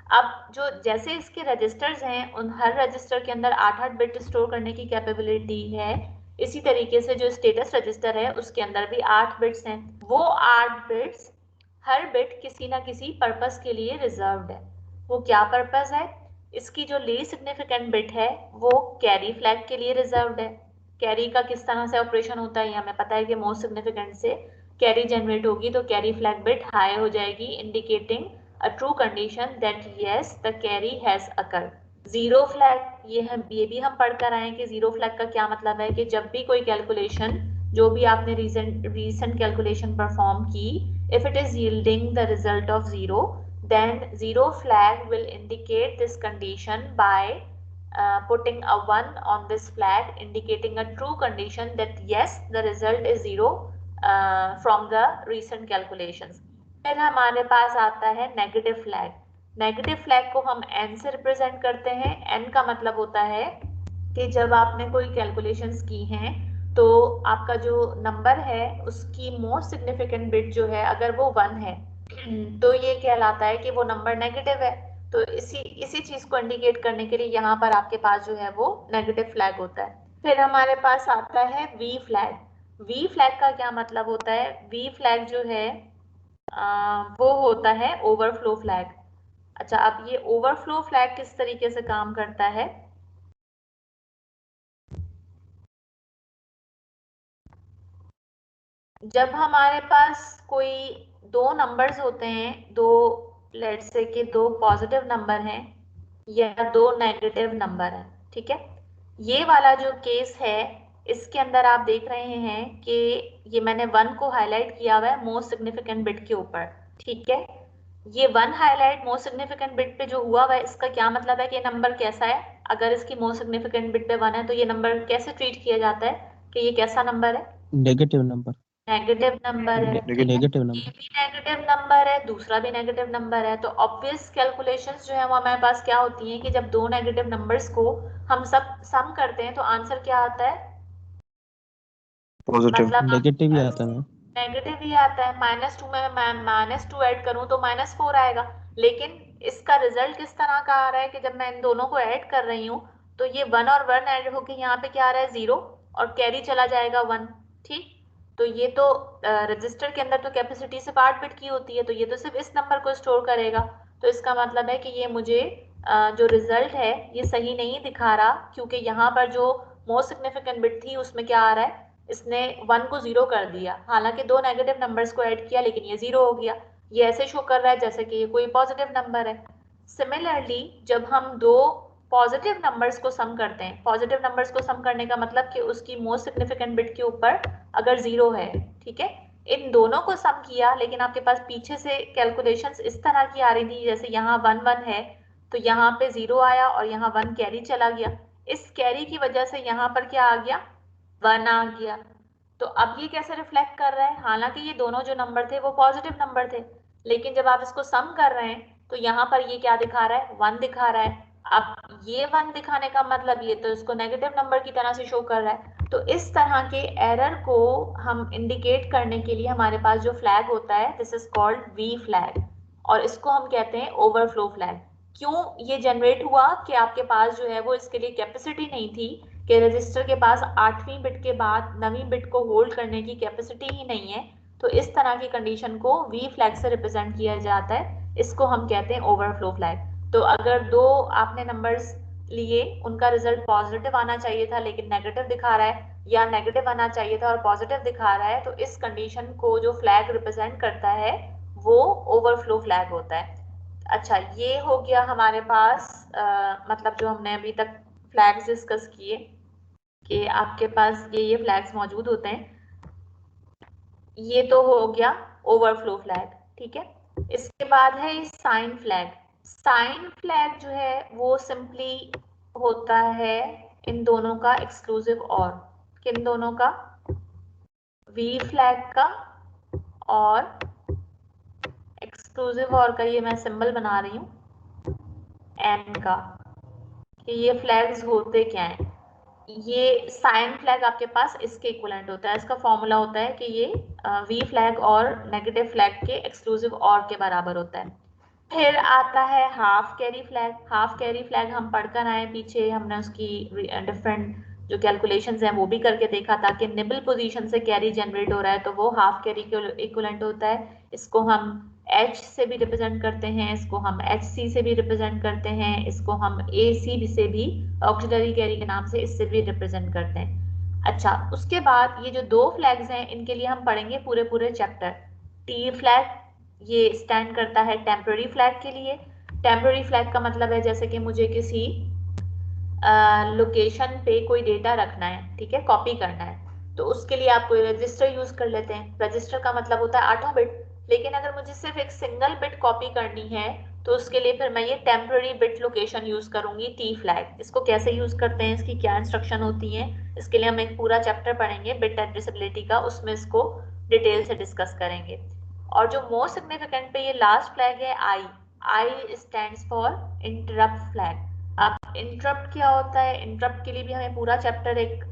अब जो जैसे इसके रजिस्टर्स हैं उन हर रजिस्टर के अंदर 8-8 बिट स्टोर करने की कैपेबिलिटी है, इसी तरीके से जो स्टेटस रजिस्टर है उसके अंदर भी 8 बिट्स हैं। वो 8 बिट्स हर बिट किसी ना किसी पर्पस के लिए रिजर्व्ड है। वो क्या पर्पस है? इसकी जो लीस्ट सिग्निफिकेंट बिट है वो कैरी फ्लैग के लिए रिजर्व्ड है। कैरी का किस तरह से ऑपरेशन होता है ये हमें पता है कि मोस्ट सिग्निफिकेंट से कैरी जनरेट होगी तो कैरी फ्लैग बिट हाई हो जाएगी, indicating a true condition that yes the carry has occur. Zero flag, ये भी हम पढ़कर आए कि जीरो फ्लैग का क्या मतलब है कि जब भी कोई कैलकुलेशन, जो भी आपने रीसेंट कैलकुलेशन परफॉर्म की, if it is yielding the result of zero, then zero flag will indicate this condition by putting a 1 on this flag, indicating a true condition that yes the result is zero from the recent calculations. फिर हमारे पास आता है negative flag. Negative flag को हम n से represent करते हैं। n का मतलब होता है कि जब आपने कोई कैलकुलेशंस की हैं तो आपका जो नंबर है उसकी मोस्ट सिग्निफिकेंट बिट जो है अगर वो 1 है तो ये कहलाता है कि वो नंबर नेगेटिव है। तो इसी चीज को इंडिकेट करने के लिए यहाँ पर आपके पास जो है वो नेगेटिव फ्लैग होता है। फिर हमारे पास आता है वी फ्लैग। वी फ्लैग का क्या मतलब होता है? वी फ्लैग जो है वो होता है ओवरफ्लो फ्लैग। अच्छा, अब ये ओवरफ्लो फ्लैग किस तरीके से काम करता है? जब हमारे पास कोई दो नंबर्स होते हैं, दो लेट्स से कि दो पॉजिटिव नंबर हैं या दो नेगेटिव नंबर हैं, ठीक है, ये वाला जो केस है इसके अंदर आप देख रहे हैं कि ये मैंने 1 को हाईलाइट किया हुआ है मोस्ट सिग्निफिकेंट बिट के ऊपर, ठीक है। ये 1 हाईलाइट मोस्ट सिग्निफिकेंट बिट पे जो हुआ हुआ है इसका क्या मतलब है कि नंबर कैसा है? अगर इसकी मोस्ट सिग्निफिकेंट बिट पे 1 है तो ये नंबर कैसे ट्रीट किया जाता है कि ये कैसा नंबर है?
Negative number.
नेगेटिव नंबर है, ठीक है?
नेगेटिव
ये
नंबर।
भी नेगेटिव नंबर है, दूसरा भी नेगेटिव नंबर है। तो ऑब्वियस कैलकुलेशंस जो है वो हमारे पास क्या होती हैं कि जब दो नेगेटिव नंबर्स को हम सब सम करते हैं तो आंसर क्या आता है?
पॉजिटिव।
मतलब
नेगेटिव ही आता है।
नेगेटिव ही आता है। -2 में मैं -2 ऐड करूं तो -4 आएगा। लेकिन इसका रिजल्ट किस तरह का आ रहा है कि जब मैं इन दोनों को ऐड कर रही हूँ तो ये 1 और 1 ऐड होके यहाँ पे क्या आ रहा है? 0, और कैरी चला जाएगा 1, ठीक। तो ये तो रजिस्टर के अंदर तो कैपेसिटी सिर्फ 8 बिट की होती है, तो ये तो सिर्फ इस नंबर को स्टोर करेगा। तो इसका मतलब है कि ये मुझे जो रिजल्ट है ये सही नहीं दिखा रहा, क्योंकि यहाँ पर जो मोस्ट सिग्निफिकेंट बिट थी उसमें क्या आ रहा है? इसने 1 को 0 कर दिया। हालांकि दो नेगेटिव नंबर्स को ऐड किया लेकिन ये 0 हो गया। ये ऐसे शो कर रहा है जैसे कि ये कोई पॉजिटिव नंबर है। सिमिलरली जब हम दो पॉजिटिव नंबर्स को सम करते हैं, पॉजिटिव नंबर्स को सम करने का मतलब कि उसकी मोस्ट सिग्निफिकेंट बिट के ऊपर अगर 0 है, ठीक है, इन दोनों को सम किया लेकिन आपके पास पीछे से कैलकुलेशंस इस तरह की आ रही थी जैसे यहाँ 1 1 है तो यहाँ पे 0 आया और यहाँ 1 कैरी चला गया। इस कैरी की वजह से यहाँ पर क्या आ गया? 1 आ गया। तो अब ये कैसे रिफ्लेक्ट कर रहा है? हालांकि ये दोनों जो नंबर थे वो पॉजिटिव नंबर थे, लेकिन जब आप इसको सम कर रहे हैं तो यहाँ पर ये क्या दिखा रहा है? 1 दिखा रहा है। अब ये 1 दिखाने का मतलब ये तो इसको नेगेटिव नंबर की तरह से शो कर रहा है। तो इस तरह के एरर को हम इंडिकेट करने के लिए हमारे पास जो फ्लैग होता है this is called V flag, और इसको हम कहते हैं ओवरफ्लो फ्लैग। क्यों ये जनरेट हुआ? कि आपके पास जो है वो इसके लिए कैपेसिटी नहीं थी, कि रजिस्टर के पास 8वीं बिट के बाद 9वीं बिट को होल्ड करने की कैपेसिटी ही नहीं है। तो इस तरह की कंडीशन को वी फ्लैग से रिप्रेजेंट किया जाता है, इसको हम कहते हैं ओवरफ्लो फ्लैग। तो अगर दो आपने नंबर्स लिए, उनका रिजल्ट पॉजिटिव आना चाहिए था लेकिन नेगेटिव दिखा रहा है, या नेगेटिव आना चाहिए था और पॉजिटिव दिखा रहा है, तो इस कंडीशन को जो फ्लैग रिप्रेजेंट करता है वो ओवरफ्लो फ्लैग होता है। अच्छा, ये हो गया हमारे पास मतलब जो हमने अभी तक फ्लैग्स डिस्कस किए कि आपके पास ये फ्लैग्स मौजूद होते हैं। ये तो हो गया ओवरफ्लो फ्लैग, ठीक है। इसके बाद है साइन फ्लैग। साइन फ्लैग जो है वो सिंपली होता है इन दोनों का एक्सक्लूसिव और। किन दोनों का? वी फ्लैग का और एक्सक्लूसिव और का। ये मैं सिंबल बना रही हूँ एन का, कि ये फ्लैग्स होते क्या हैं। ये साइन फ्लैग आपके पास इसके इक्विवेलेंट होता है। इसका फॉर्मूला होता है कि ये वी फ्लैग और नेगेटिव फ्लैग के एक्सक्लूसिव और के बराबर होता है। फिर आता है half carry flag. Half carry flag हम पढ़कर आए पीछे, हमने उसकी डिफरेंट जो कैलकुलेशंस हैं वो भी करके देखा था कि निबल पोजीशन से कैरी जनरेट हो रहा है तो वो हाफ कैरी के इक्विवेलेंट होता है। इसको हम H से भी रिप्रेजेंट करते हैं, इसको हम HC से भी रिप्रेजेंट करते हैं, इसको हम AC से भी ऑक्सिलरी कैरी के नाम से इससे भी रिप्रेजेंट करते हैं। अच्छा, उसके बाद ये जो 2 फ्लैग्स हैं इनके लिए हम पढ़ेंगे पूरे चैप्टर। टी फ्लैग ये स्टैंड करता है टेम्पररी फ्लैग के लिए। टेम्पररी फ्लैग का मतलब है जैसे कि मुझे किसी लोकेशन पे कोई डेटा रखना है, ठीक है, कॉपी करना है, तो उसके लिए आप कोई रजिस्टर यूज कर लेते हैं। रजिस्टर का मतलब होता है 8 बिट, लेकिन अगर मुझे सिर्फ एक सिंगल बिट कॉपी करनी है तो उसके लिए फिर मैं ये टेम्पररी बिट लोकेशन यूज करूंगी, टी फ्लैग। इसको कैसे यूज करते हैं, इसकी क्या इंस्ट्रक्शन होती है, इसके लिए हम एक पूरा चैप्टर पढ़ेंगे बिट एड्रेसेबिलिटी का, उसमें इसको डिटेल से डिस्कस करेंगे। और जो मोस्ट सिग्निफिकेंट पे ये लास्ट फ्लैग है आई स्टैंड्स फॉर इंटरप्ट फ्लैग। अब इंटरप्ट क्या होता है, इंटरप्ट के लिए भी हमें पूरा चैप्टर एक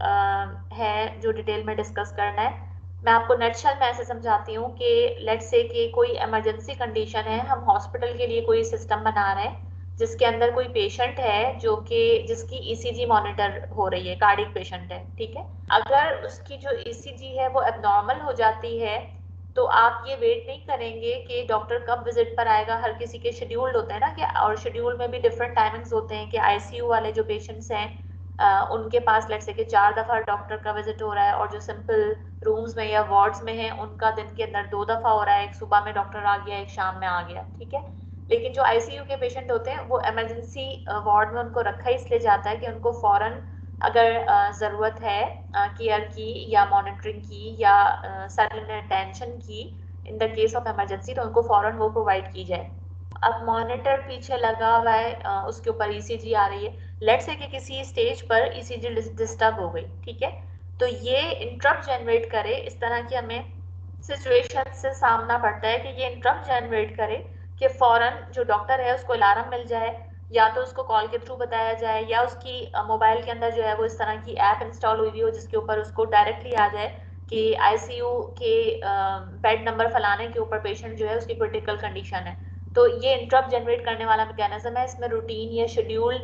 है जो डिटेल में डिस्कस करना है। मैं आपको नटशल में ऐसे समझाती हूँ कि लेट्स से कि कोई इमरजेंसी कंडीशन है, हम हॉस्पिटल के लिए कोई सिस्टम बना रहे हैं जिसके अंदर कोई पेशेंट है जो कि जिसकी ईसीजी मॉनिटर हो रही है, कार्डिक पेशेंट है, ठीक है। अगर उसकी जो ईसीजी है वो एबनॉर्मल हो जाती है तो आप ये वेट नहीं करेंगे कि डॉक्टर कब विजिट पर आएगा। हर किसी के शेड्यूल्ड होते हैं ना कि, और शेड्यूल में भी डिफरेंट टाइमिंग्स होते हैं कि आईसीयू वाले जो पेशेंट्स हैं उनके पास लेट्स से कि 4 दफा डॉक्टर का विजिट हो रहा है, और जो सिंपल रूम्स में या वार्ड्स में है उनका दिन के अंदर 2 दफा हो रहा है, एक सुबह में डॉक्टर आ गया, एक शाम में आ गया, ठीक है। लेकिन जो आईसीयू के पेशेंट होते हैं वो इमरजेंसी वार्ड में उनको रखा इसलिए जाता है कि उनको फौरन अगर ज़रूरत है केयर की या मॉनिटरिंग की या सडन अटेंशन की in the case of emergency, तो उनको फौरन वो प्रोवाइड की जाए। अब मॉनिटर पीछे लगा हुआ है, उसके ऊपर ईसीजी आ रही है, लेट्स से कि किसी स्टेज पर ईसीजी डिस्टर्ब हो गई, ठीक है, तो ये इंटरप्ट जनरेट करे। इस तरह की हमें सिचुएशन से सामना पड़ता है कि ये इंटरप्ट जनरेट करे कि फौरन जो डॉक्टर है उसको अलार्म मिल जाए, या तो उसको कॉल के थ्रू बताया जाए, या उसकी मोबाइल के अंदर जो है वो इस तरह की ऐप इंस्टॉल हुई हो जिसके ऊपर उसको डायरेक्टली आ जाए कि आईसीयू के बेड नंबर फलाने के ऊपर पेशेंट जो है उसकी क्रिटिकल कंडीशन है। तो ये इंटरप्ट जनरेट करने वाला मैकेनिज्म है, इसमें रूटीन या शेड्यूल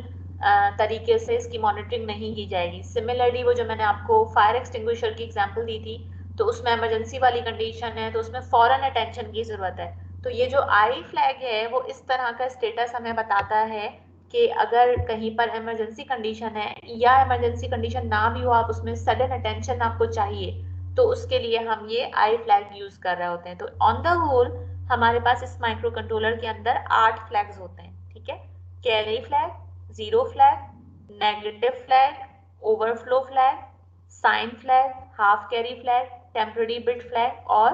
तरीके से इसकी मॉनिटरिंग नहीं की जाएगी। सिमिलरली वो जो मैंने आपको फायर एक्सटिंग्विशर की एग्जांपल दी थी, तो उसमें इमरजेंसी वाली कंडीशन है तो उसमें फौरन अटेंशन की जरूरत है। तो ये जो आई फ्लैग है वो इस तरह का स्टेटस हमें बताता है कि अगर कहीं पर इमरजेंसी कंडीशन है या इमरजेंसी कंडीशन ना भी हो, आप उसमें सडन अटेंशन आपको चाहिए, तो उसके लिए हम ये आई फ्लैग यूज कर रहे होते हैं। तो ऑन द होल हमारे पास इस माइक्रो कंट्रोलर के अंदर 8 फ्लैग्स होते हैं, ठीक है। Carry flag, zero flag, negative flag, overflow flag, sign flag, half carry flag, temporary bit flag और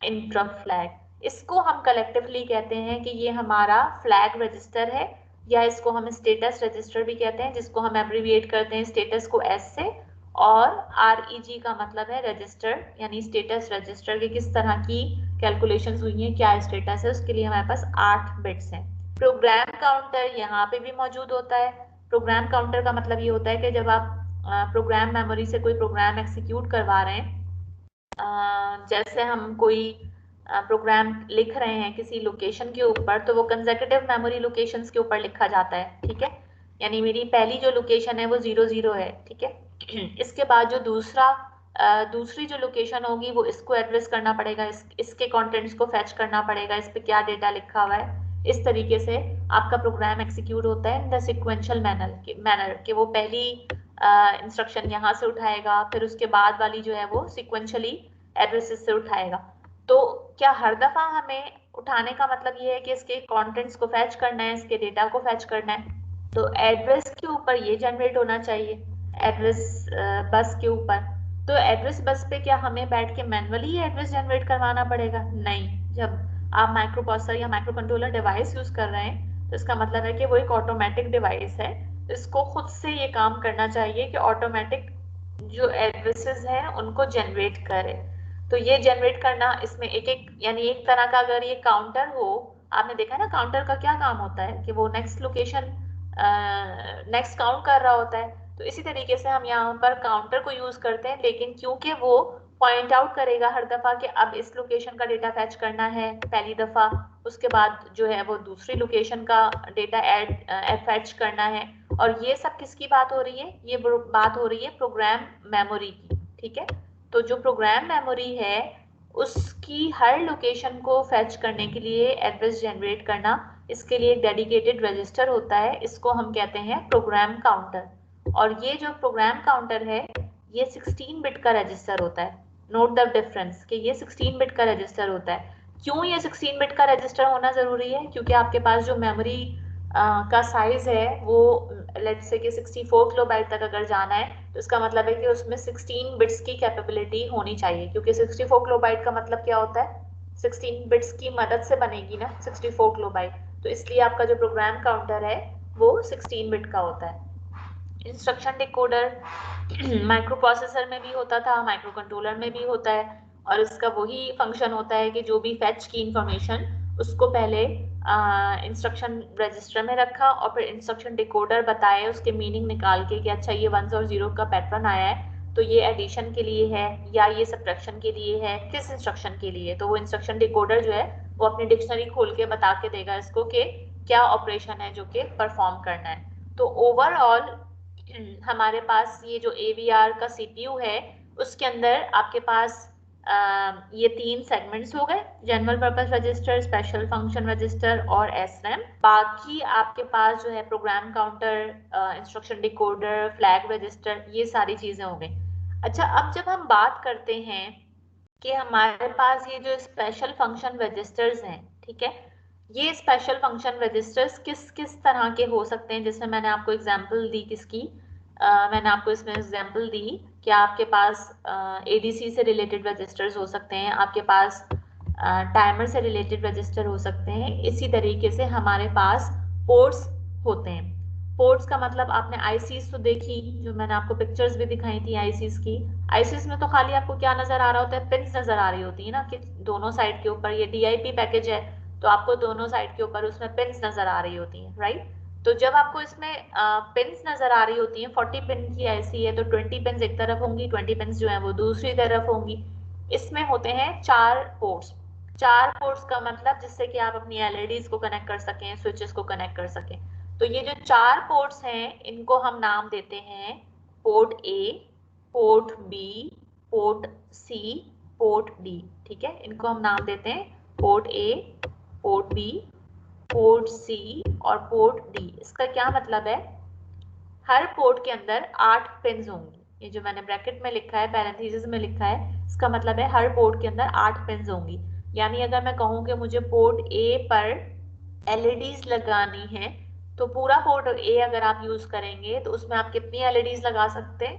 इंटरप्ट फ्लैग। इसको हम कलेक्टिवली कहते हैं कि ये हमारा फ्लैग रजिस्टर है, या इसको हम स्टेटस रजिस्टर भी कहते हैं, जिसको हम एब्रीविएट करते हैं स्टेटस को एस से, और REG का मतलब है रजिस्टर, यानी स्टेटस रजिस्टर के किस तरह की कैलकुलेशंस हुई हैं, क्या स्टेटस है, उसके लिए हमारे पास 8 बिट्स हैं। प्रोग्राम काउंटर यहाँ पे भी मौजूद होता है। प्रोग्राम काउंटर का मतलब ये होता है कि जब आप प्रोग्राम मेमोरी से कोई प्रोग्राम एक्सिक्यूट करवा रहे हैं, जैसे हम कोई प्रोग्राम लिख रहे हैं किसी लोकेशन के ऊपर, तो वो कंसेक्यूटिव मेमोरी लोकेशंस के ऊपर लिखा जाता है, ठीक है। यानी मेरी पहली जो लोकेशन है वो 00 है, ठीक है। इसके बाद जो दूसरी जो लोकेशन होगी वो इसको एड्रेस करना पड़ेगा, इसके कंटेंट्स को फैच करना पड़ेगा, इस पे क्या डेटा लिखा हुआ है। इस तरीके से आपका प्रोग्राम एक्सिक्यूट होता है इन द सिक्वेंशियल मैनर कि वो पहली इंस्ट्रक्शन यहाँ से उठाएगा, फिर उसके बाद वाली जो है वो सिक्वेंशियली एड्रेसेस से उठाएगा। तो क्या हर दफा हमें उठाने का मतलब ये है कि इसके कंटेंट्स को फैच करना है, इसके डेटा को फैच करना है, तो एड्रेस के ऊपर ये जनरेट होना चाहिए, एड्रेस बस के ऊपर। तो एड्रेस बस पे क्या हमें बैठ के मैनुअली एड्रेस जनरेट करवाना पड़ेगा? नहीं। जब आप माइक्रो प्रोसेसर या माइक्रो कंट्रोलर डिवाइस यूज कर रहे हैं तो इसका मतलब है कि वो एक ऑटोमेटिक डिवाइस है, इसको खुद से ये काम करना चाहिए कि ऑटोमेटिक जो एड्रेसेस हैं उनको जनरेट करे। तो ये जनरेट करना, इसमें एक यानी एक तरह का अगर ये काउंटर हो, आपने देखा ना काउंटर का क्या काम होता है कि वो नेक्स्ट लोकेशन नेक्स्ट काउंट कर रहा होता है, तो इसी तरीके से हम यहाँ पर काउंटर को यूज करते हैं, लेकिन क्योंकि वो पॉइंट आउट करेगा हर दफा कि अब इस लोकेशन का डेटा फैच करना है पहली दफा, उसके बाद जो है वो दूसरी लोकेशन का डेटा फैच करना है। और ये सब किसकी बात हो रही है? ये बात हो रही है प्रोग्राम मेमोरी की, ठीक है। तो जो प्रोग्राम मेमोरी है उसकी हर लोकेशन को फैच करने के लिए एड्रेस जनरेट करना, इसके लिए एक डेडिकेटेड रजिस्टर होता है, इसको हम कहते हैं प्रोग्राम काउंटर। और ये जो प्रोग्राम काउंटर है ये 16 बिट का रजिस्टर होता है। नोट द डिफरेंस कि ये 16 बिट का रजिस्टर होता है। क्यों ये 16 बिट का रजिस्टर होना जरूरी है? क्योंकि आपके पास जो मेमोरी का साइज है वो लेट्स से कि 64 किलोबाइट तक अगर जाना है तो इसका मतलब है कि उसमें 16 बिट्स की कैपेबिलिटी होनी चाहिए, क्योंकि 64 किलोबाइट का मतलब क्या होता है, 16 बिट्स की मदद से बनेगी ना 64 किलोबाइट, तो इसलिए आपका जो प्रोग्राम काउंटर है वो 16 बिट का होता है। इंस्ट्रक्शन डिकोडर माइक्रो प्रोसेसर में भी होता था, माइक्रो कंट्रोलर में भी होता है, और इसका वही फंक्शन होता है कि जो भी फेच की इंफॉर्मेशन उसको पहले इंस्ट्रक्शन रजिस्टर में रखा और फिर इंस्ट्रक्शन डिकोडर बताए उसके मीनिंग निकाल के कि अच्छा ये 1s और 0 का पैटर्न आया है तो ये एडिशन के लिए है या ये सब्ट्रैक्शन के लिए है, किस इंस्ट्रक्शन के लिए, तो वो इंस्ट्रक्शन डिकोडर जो है वो अपनी डिक्शनरी खोल के बता के देगा इसको कि क्या ऑपरेशन है जो कि परफॉर्म करना है। तो ओवरऑल हमारे पास ये जो AVR का CPU है उसके अंदर आपके पास ये 3 सेगमेंट्स हो गए, general purpose register, special function register और SRAM। बाकी आपके पास जो है program counter, instruction decoder, flag register, ये सारी चीजें हो गई। अच्छा, अब जब हम बात करते हैं कि हमारे पास ये जो स्पेशल फंक्शन रजिस्टर्स हैं, ठीक है, ये स्पेशल फंक्शन रजिस्टर्स किस किस तरह के हो सकते हैं, जिसमें मैंने आपको एग्जांपल दी किसकी, मैंने आपको इसमें एग्जांपल दी कि आपके पास ADC से रिलेटेड रजिस्टर्स हो सकते हैं, आपके पास टाइमर से रिलेटेड रजिस्टर हो सकते हैं, इसी तरीके से हमारे पास पोर्ट्स होते हैं। पोर्ट्स का मतलब आपने आईसीस तो देखी, जो मैंने आपको पिक्चर्स भी दिखाई थी आईसीस की। आईसीस में तो खाली आपको क्या नजर आ रहा होता है, पिन्स नजर आ रही होती है ना, कि दोनों साइड के ऊपर ये DIP पैकेज है तो आपको दोनों साइड के ऊपर उसमें पिन्स नजर आ रही होती हैं, राइट। तो जब आपको इसमें पिन्स नजर आ रही होती हैं, 40 पिन की ऐसी है तो 20 पिन्स एक तरफ होंगी, 20 पिन्स जो है वो दूसरी तरफ होंगी। इसमें होते हैं 4 पोर्ट्स। 4 पोर्ट्स का मतलब जिससे कि आप अपनी LEDs को कनेक्ट कर सकें, स्विचेस को कनेक्ट कर सकें। तो ये जो 4 पोर्ट्स हैं इनको हम नाम देते हैं port A, port B, port C, port D, ठीक है, इनको हम नाम देते हैं port A, port B, port C और पोर्ट D। इसका क्या मतलब है, हर पोर्ट के अंदर 8 पिन्स होंगी, ये जो मैंने ब्रैकेट में लिखा है, पैरेंथेसिस में लिखा है, इसका मतलब है हर पोर्ट के अंदर 8 पिन्स होंगी। यानी अगर मैं कहूं कि मुझे पोर्ट A पर LEDs लगानी है तो पूरा पोर्ट A अगर आप यूज करेंगे तो उसमें आप कितनी LEDs लगा सकते हैं?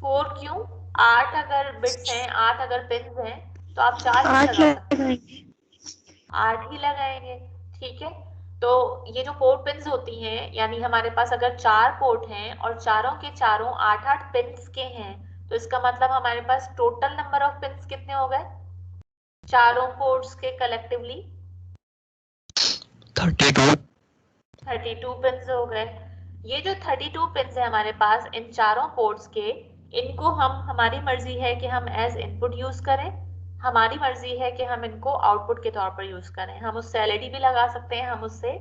4 क्यों? 8 अगर बिट्स हैं, 8 अगर पिन्स हैं तो आप 4 ही लगा सकते हैं, 8 ही लगाएंगे, ठीक है। तो ये जो पोर्ट पिन्स होती हैं, यानी हमारे पास अगर 4 पोर्ट हैं और चारों के चारों 8-8 पिन्स के हैं तो इसका मतलब हमारे पास टोटल नंबर ऑफ पिन्स कितने हो गए चारों पोर्ट्स के कलेक्टिवली? 32 पिन्स हो गए। ये जो 32 पिन्स है हमारे पास इन चारों पोर्ट्स के, इनको हम, हमारी मर्जी है कि हम एज इनपुट यूज करें, हमारी मर्जी है कि हम इनको आउटपुट के तौर पर यूज करें। हम उससे LED भी लगा सकते हैं, हम उससे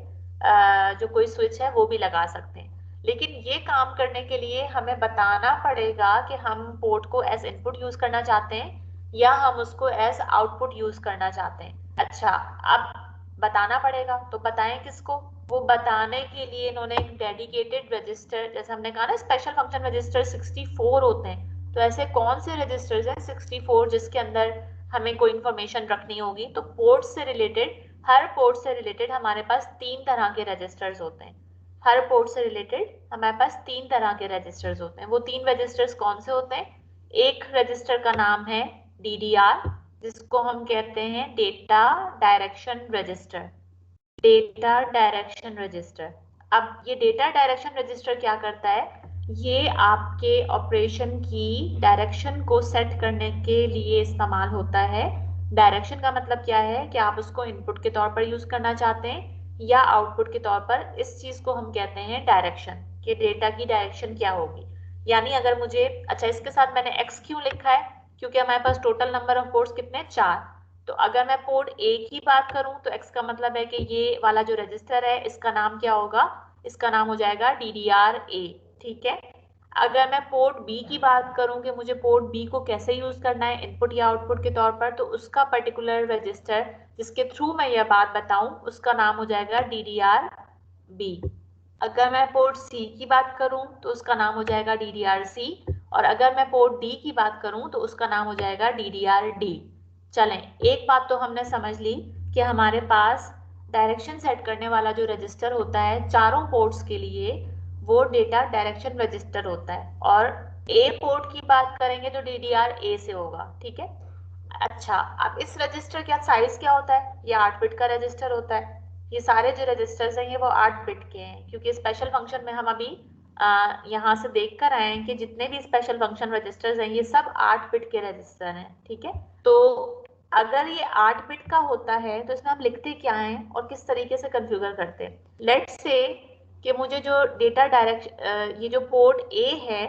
जो कोई स्विच है वो भी लगा सकते हैं, लेकिन ये काम करने के लिए हमें बताना पड़ेगा कि हम पोर्ट को एज इनपुट यूज करना चाहते हैं या हम उसको एज आउटपुट यूज करना चाहते हैं। अच्छा, अब बताना पड़ेगा तो बताएं किसको? वो बताने के लिए इन्होंने एक डेडिकेटेड रजिस्टर, जैसे हमने कहा ना स्पेशल फंक्शन रजिस्टर 64 होते हैं, तो ऐसे कौन से रजिस्टर्स हैं 64 जिसके अंदर हमें कोई इंफॉर्मेशन रखनी होगी? तो पोर्ट से रिलेटेड, हर पोर्ट से रिलेटेड हमारे पास 3 तरह के रजिस्टर्स होते हैं। हर पोर्ट से रिलेटेड हमारे पास 3 तरह के रजिस्टर्स होते हैं। वो 3 रजिस्टर्स कौन से होते हैं? एक रजिस्टर का नाम है DDR, जिसको हम कहते हैं data direction register, data direction register. अब ये डेटा डायरेक्शन रजिस्टर क्या करता है? ये आपके ऑपरेशन की डायरेक्शन को सेट करने के लिए इस्तेमाल होता है। डायरेक्शन का मतलब क्या है कि आप उसको इनपुट के तौर पर यूज करना चाहते हैं या आउटपुट के तौर पर, इस चीज को हम कहते हैं डायरेक्शन, कि डेटा की डायरेक्शन क्या होगी। यानी अगर मुझे, अच्छा इसके साथ मैंने x क्यों लिखा है? क्योंकि हमारे पास टोटल नंबर ऑफ पोर्ट्स कितने, 4। तो अगर मैं पोर्ट A की बात करूं तो x का मतलब है कि ये वाला जो रजिस्टर है इसका नाम क्या होगा? इसका नाम हो जाएगा DDR-A, ठीक है। अगर मैं पोर्ट B की बात करूं कि मुझे पोर्ट B को कैसे यूज करना है इनपुट या आउटपुट के तौर पर, तो उसका पर्टिकुलर रजिस्टर जिसके थ्रू मैं यह बात बताऊं उसका नाम हो जाएगा DDR-B। अगर मैं पोर्ट सी की बात करूं तो उसका नाम हो जाएगा DDR-C, और अगर मैं पोर्ट डी की बात करूं तो उसका नाम हो जाएगा DDR-D। चलें, एक बात तो हमने समझ ली कि हमारे पास डायरेक्शन सेट करने वाला जो रजिस्टर होता है चारों पोर्ट्स के लिए, वो डेटा डायरेक्शन रजिस्टर होता है, और ए पोर्ट की बात करेंगे तो DDR-A से होगा। ठीक है। अच्छा, अब इस रजिस्टर का साइज क्या होता है? ये 8 बिट का रजिस्टर होता है। ये सारे जो रजिस्टर्स हैं ये वो 8 बिट के हैं, क्योंकि स्पेशल फंक्शन में हम अभी यहाँ से देख कर आए हैं कि जितने भी स्पेशल फंक्शन रजिस्टर्स हैं ये सब 8 बिट के रजिस्टर हैं। ठीक है। तो अगर ये 8 बिट का होता है तो इसमें हम लिखते क्या हैं और किस तरीके से कन्फ्यूगर करते हैं? लेट्स से कि मुझे जो डेटा ये जो पोर्ट ए है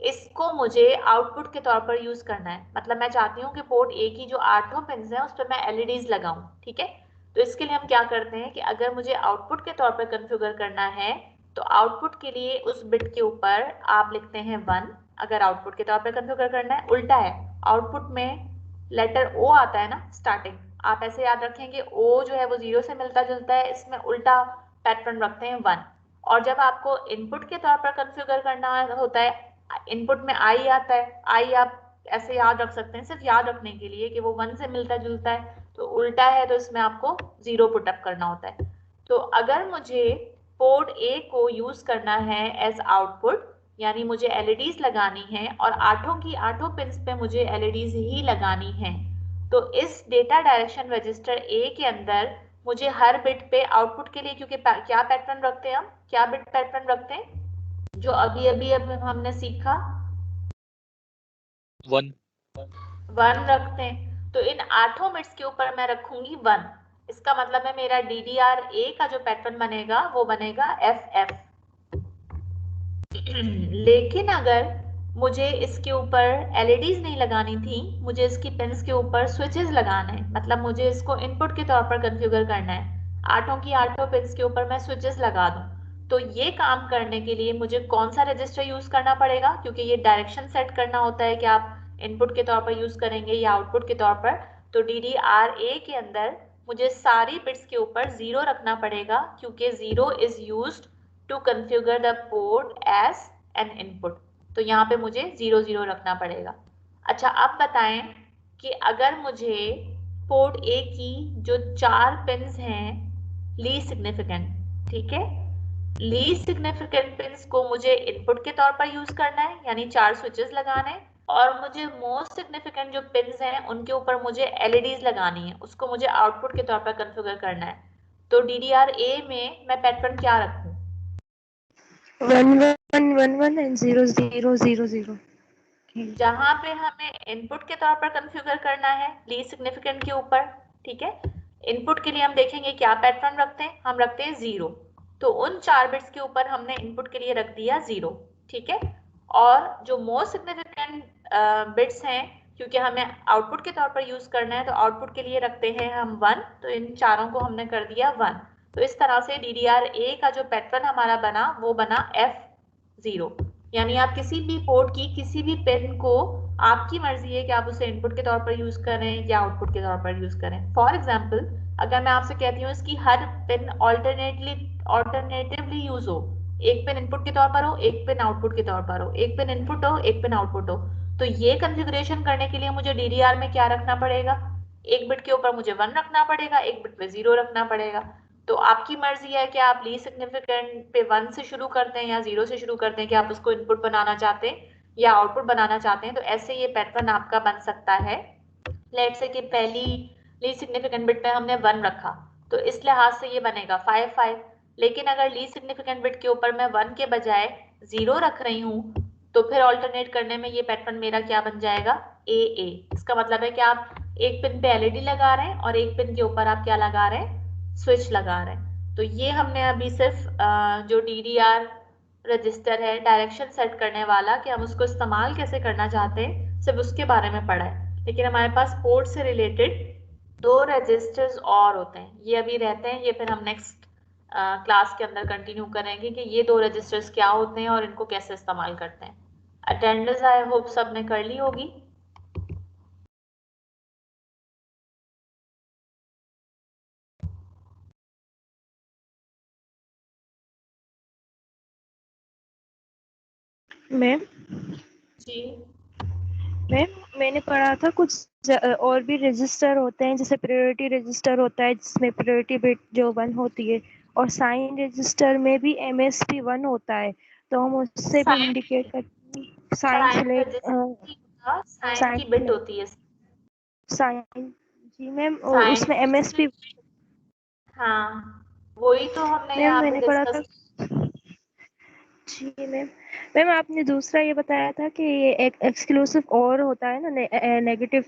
इसको मुझे आउटपुट के तौर पर यूज करना है। मतलब मैं चाहती हूँ कि पोर्ट ए की जो 8 पिन है उस पर मैं LEDs लगाऊं। ठीक है। तो इसके लिए हम क्या करते हैं कि अगर मुझे आउटपुट के तौर पर कॉन्फ़िगर करना है तो आउटपुट के लिए उस बिट के ऊपर आप लिखते हैं 1, अगर आउटपुट के तौर पर कॉन्फ़िगर करना है। उल्टा है, आउटपुट में लेटर O आता है ना स्टार्टिंग, आप ऐसे याद रखेंगे O जो है वो 0 से मिलता जुलता है, इसमें उल्टा पैटर्न रखते हैं 1। और जब आपको इनपुट के तौर पर कॉन्फ़िगर करना होता है, इनपुट में I आता है, I आप ऐसे याद रख सकते हैं सिर्फ याद रखने के लिए कि वो 1 से मिलता जुलता है, तो उल्टा है तो इसमें आपको 0 पुटअप करना होता है। तो अगर मुझे पोर्ट ए को यूज करना है एज आउटपुट, यानी मुझे LEDs लगानी है और 8 की 8 पिंस पे मुझे LEDs ही लगानी है, तो इस डेटा डायरेक्शन रजिस्टर ए के अंदर मुझे हर बिट पे आउटपुट के लिए, क्योंकि क्या पैटर्न रखते हैं हम, क्या बिट पैटर्न रखते हैं जो अभी अभी हमने सीखा?
1।
1 रखते हैं। तो इन 8 बिट्स के ऊपर मैं रखूंगी 1। इसका मतलब है मेरा DDR-A का जो पैटर्न बनेगा वो बनेगा FF। लेकिन अगर मुझे इसके ऊपर LEDs नहीं लगानी थी, मुझे इसकी पिन्स के ऊपर स्विचेस लगाना है, मतलब मुझे इसको इनपुट के तौर पर कॉन्फ़िगर करना है, 8 की 8 पिन्स के ऊपर मैं स्विचेस लगा दूं, तो ये काम करने के लिए मुझे कौन सा रजिस्टर यूज करना पड़ेगा? क्योंकि ये डायरेक्शन सेट करना होता है कि आप इनपुट के तौर पर यूज करेंगे या आउटपुट के तौर पर। तो DDR-A के अंदर मुझे सारी बिट्स के ऊपर 0 रखना पड़ेगा, क्योंकि 0 is used to configure the port as an input. तो यहाँ पे मुझे 0 0 रखना पड़ेगा। अच्छा, अब बताएं कि अगर मुझे पोर्ट ए की जो 4 पिन्स हैं लीस्ट सिग्निफिकेंट, ठीक है, लीस्ट सिग्निफिकेंट पिन्स को मुझे इनपुट के तौर पर यूज करना है, यानी 4 स्विचेस लगाने हैं, और मुझे मोस्ट सिग्निफिकेंट जो पिन्स हैं उनके ऊपर मुझे LEDs लगानी है, उसको मुझे आउटपुट के तौर पर कॉन्फ़िगर करना है। तो DDR-A में मैं पैटर्न क्या रखूं?
1 1 1 1 and 0 0 0 0।
जहां पे हमें इनपुट के तौर पर कॉन्फ़िगर करना है लीस्ट सिग्निफिकेंट के ऊपर, ठीक है, इनपुट के लिए हम देखेंगे क्या पैटर्न रखते हैं, हम रखते हैं 0। तो उन 4 बिट्स के ऊपर हमने इनपुट के लिए रख दिया 0। ठीक है। और जो मोस्ट सिग्निफिकेंट बिट्स हैं, क्योंकि हमें आउटपुट के तौर पर यूज करना है, तो आउटपुट के लिए रखते हैं हम 1, तो इन चारों को हमने कर दिया 1। तो इस तरह से DDR-A का जो पैटर्न हमारा बना वो बना F0, यानी आप किसी भी पोर्ट की किसी भी पिन को, आपकी मर्जी है कि आप उसे इनपुट के तौर पर यूज करें या आउटपुट के तौर पर यूज करें। फॉर एग्जाम्पल, अगर मैं आपसे कहती हूँ इसकी हर पिन ऑल्टरनेटिवली यूज हो, एक पिन इनपुट के तौर पर हो, एक पिन आउटपुट के तौर पर हो, एक पिन इनपुट हो, एक पिन आउटपुट हो, तो ये कॉन्फ़िगरेशन करने के लिए मुझे DDR में क्या रखना पड़ेगा? एक बिट के ऊपर मुझे 1 रखना पड़ेगा, एक बिट पे 0 रखना पड़ेगा। तो आपकी मर्जी है कि आप लीस्ट सिग्निफिकेंट पे 1 से शुरू करते हैं या 0 से शुरू करते हैं, कि आप उसको इनपुट बनाना चाहते हैं या आउटपुट बनाना चाहते हैं। तो ऐसे ये पैटर्न आपका बन सकता है। लेट्स से कि पहली लीस्ट सिग्निफिकेंट बिट पे हमने 1 रखा, तो इस लिहाज से ये बनेगा 5 5। लेकिन अगर लीस्ट सिग्निफिकेंट बिट के ऊपर मैं 1 के बजाय 0 रख रही हूँ, तो फिर ऑल्टरनेट करने में ये पैटर्न मेरा क्या बन जाएगा? AA। इसका मतलब है कि आप एक पिन पे LED लगा रहे हैं और एक पिन के ऊपर आप क्या लगा रहे हैं? स्विच लगा रहे हैं। तो ये हमने अभी सिर्फ जो DDR रजिस्टर है डायरेक्शन सेट करने वाला, कि हम उसको इस्तेमाल कैसे करना चाहते हैं, सिर्फ उसके बारे में पढ़ा है। लेकिन हमारे पास पोर्ट से रिलेटेड 2 रजिस्टर्स और होते हैं, ये अभी रहते हैं, ये फिर हम नेक्स्ट क्लास के अंदर कंटिन्यू करेंगे कि ये 2 रजिस्टर्स क्या होते हैं और इनको कैसे इस्तेमाल करते हैं। अटेंडेंस आई होप सबने कर ली होगी।
मैम
जी
मैम मैंने पढ़ा था कुछ और भी रजिस्टर होते हैं, जैसे प्रायोरिटी रजिस्टर होता है जिसमें प्रायोरिटी बिट जो 1 होती है, और साइन रजिस्टर में भी MSP 1 होता है, तो हम उससे भी
साइन
इंडिकेट करते हैं साइन
साइन
सिलेक्ट
साइन की बिट होती है।
साइन। जी मैम,
साइन
उसमें MSP।
हाँ, वही तो हमने
मैम
यहाँ पे
मैंने पढ़ा था।
डिस्कस।
जी मैम। मैम आपने दूसरा ये बताया था कि ये एक एक्सक्लूसिव और होता है ना, नेगेटिव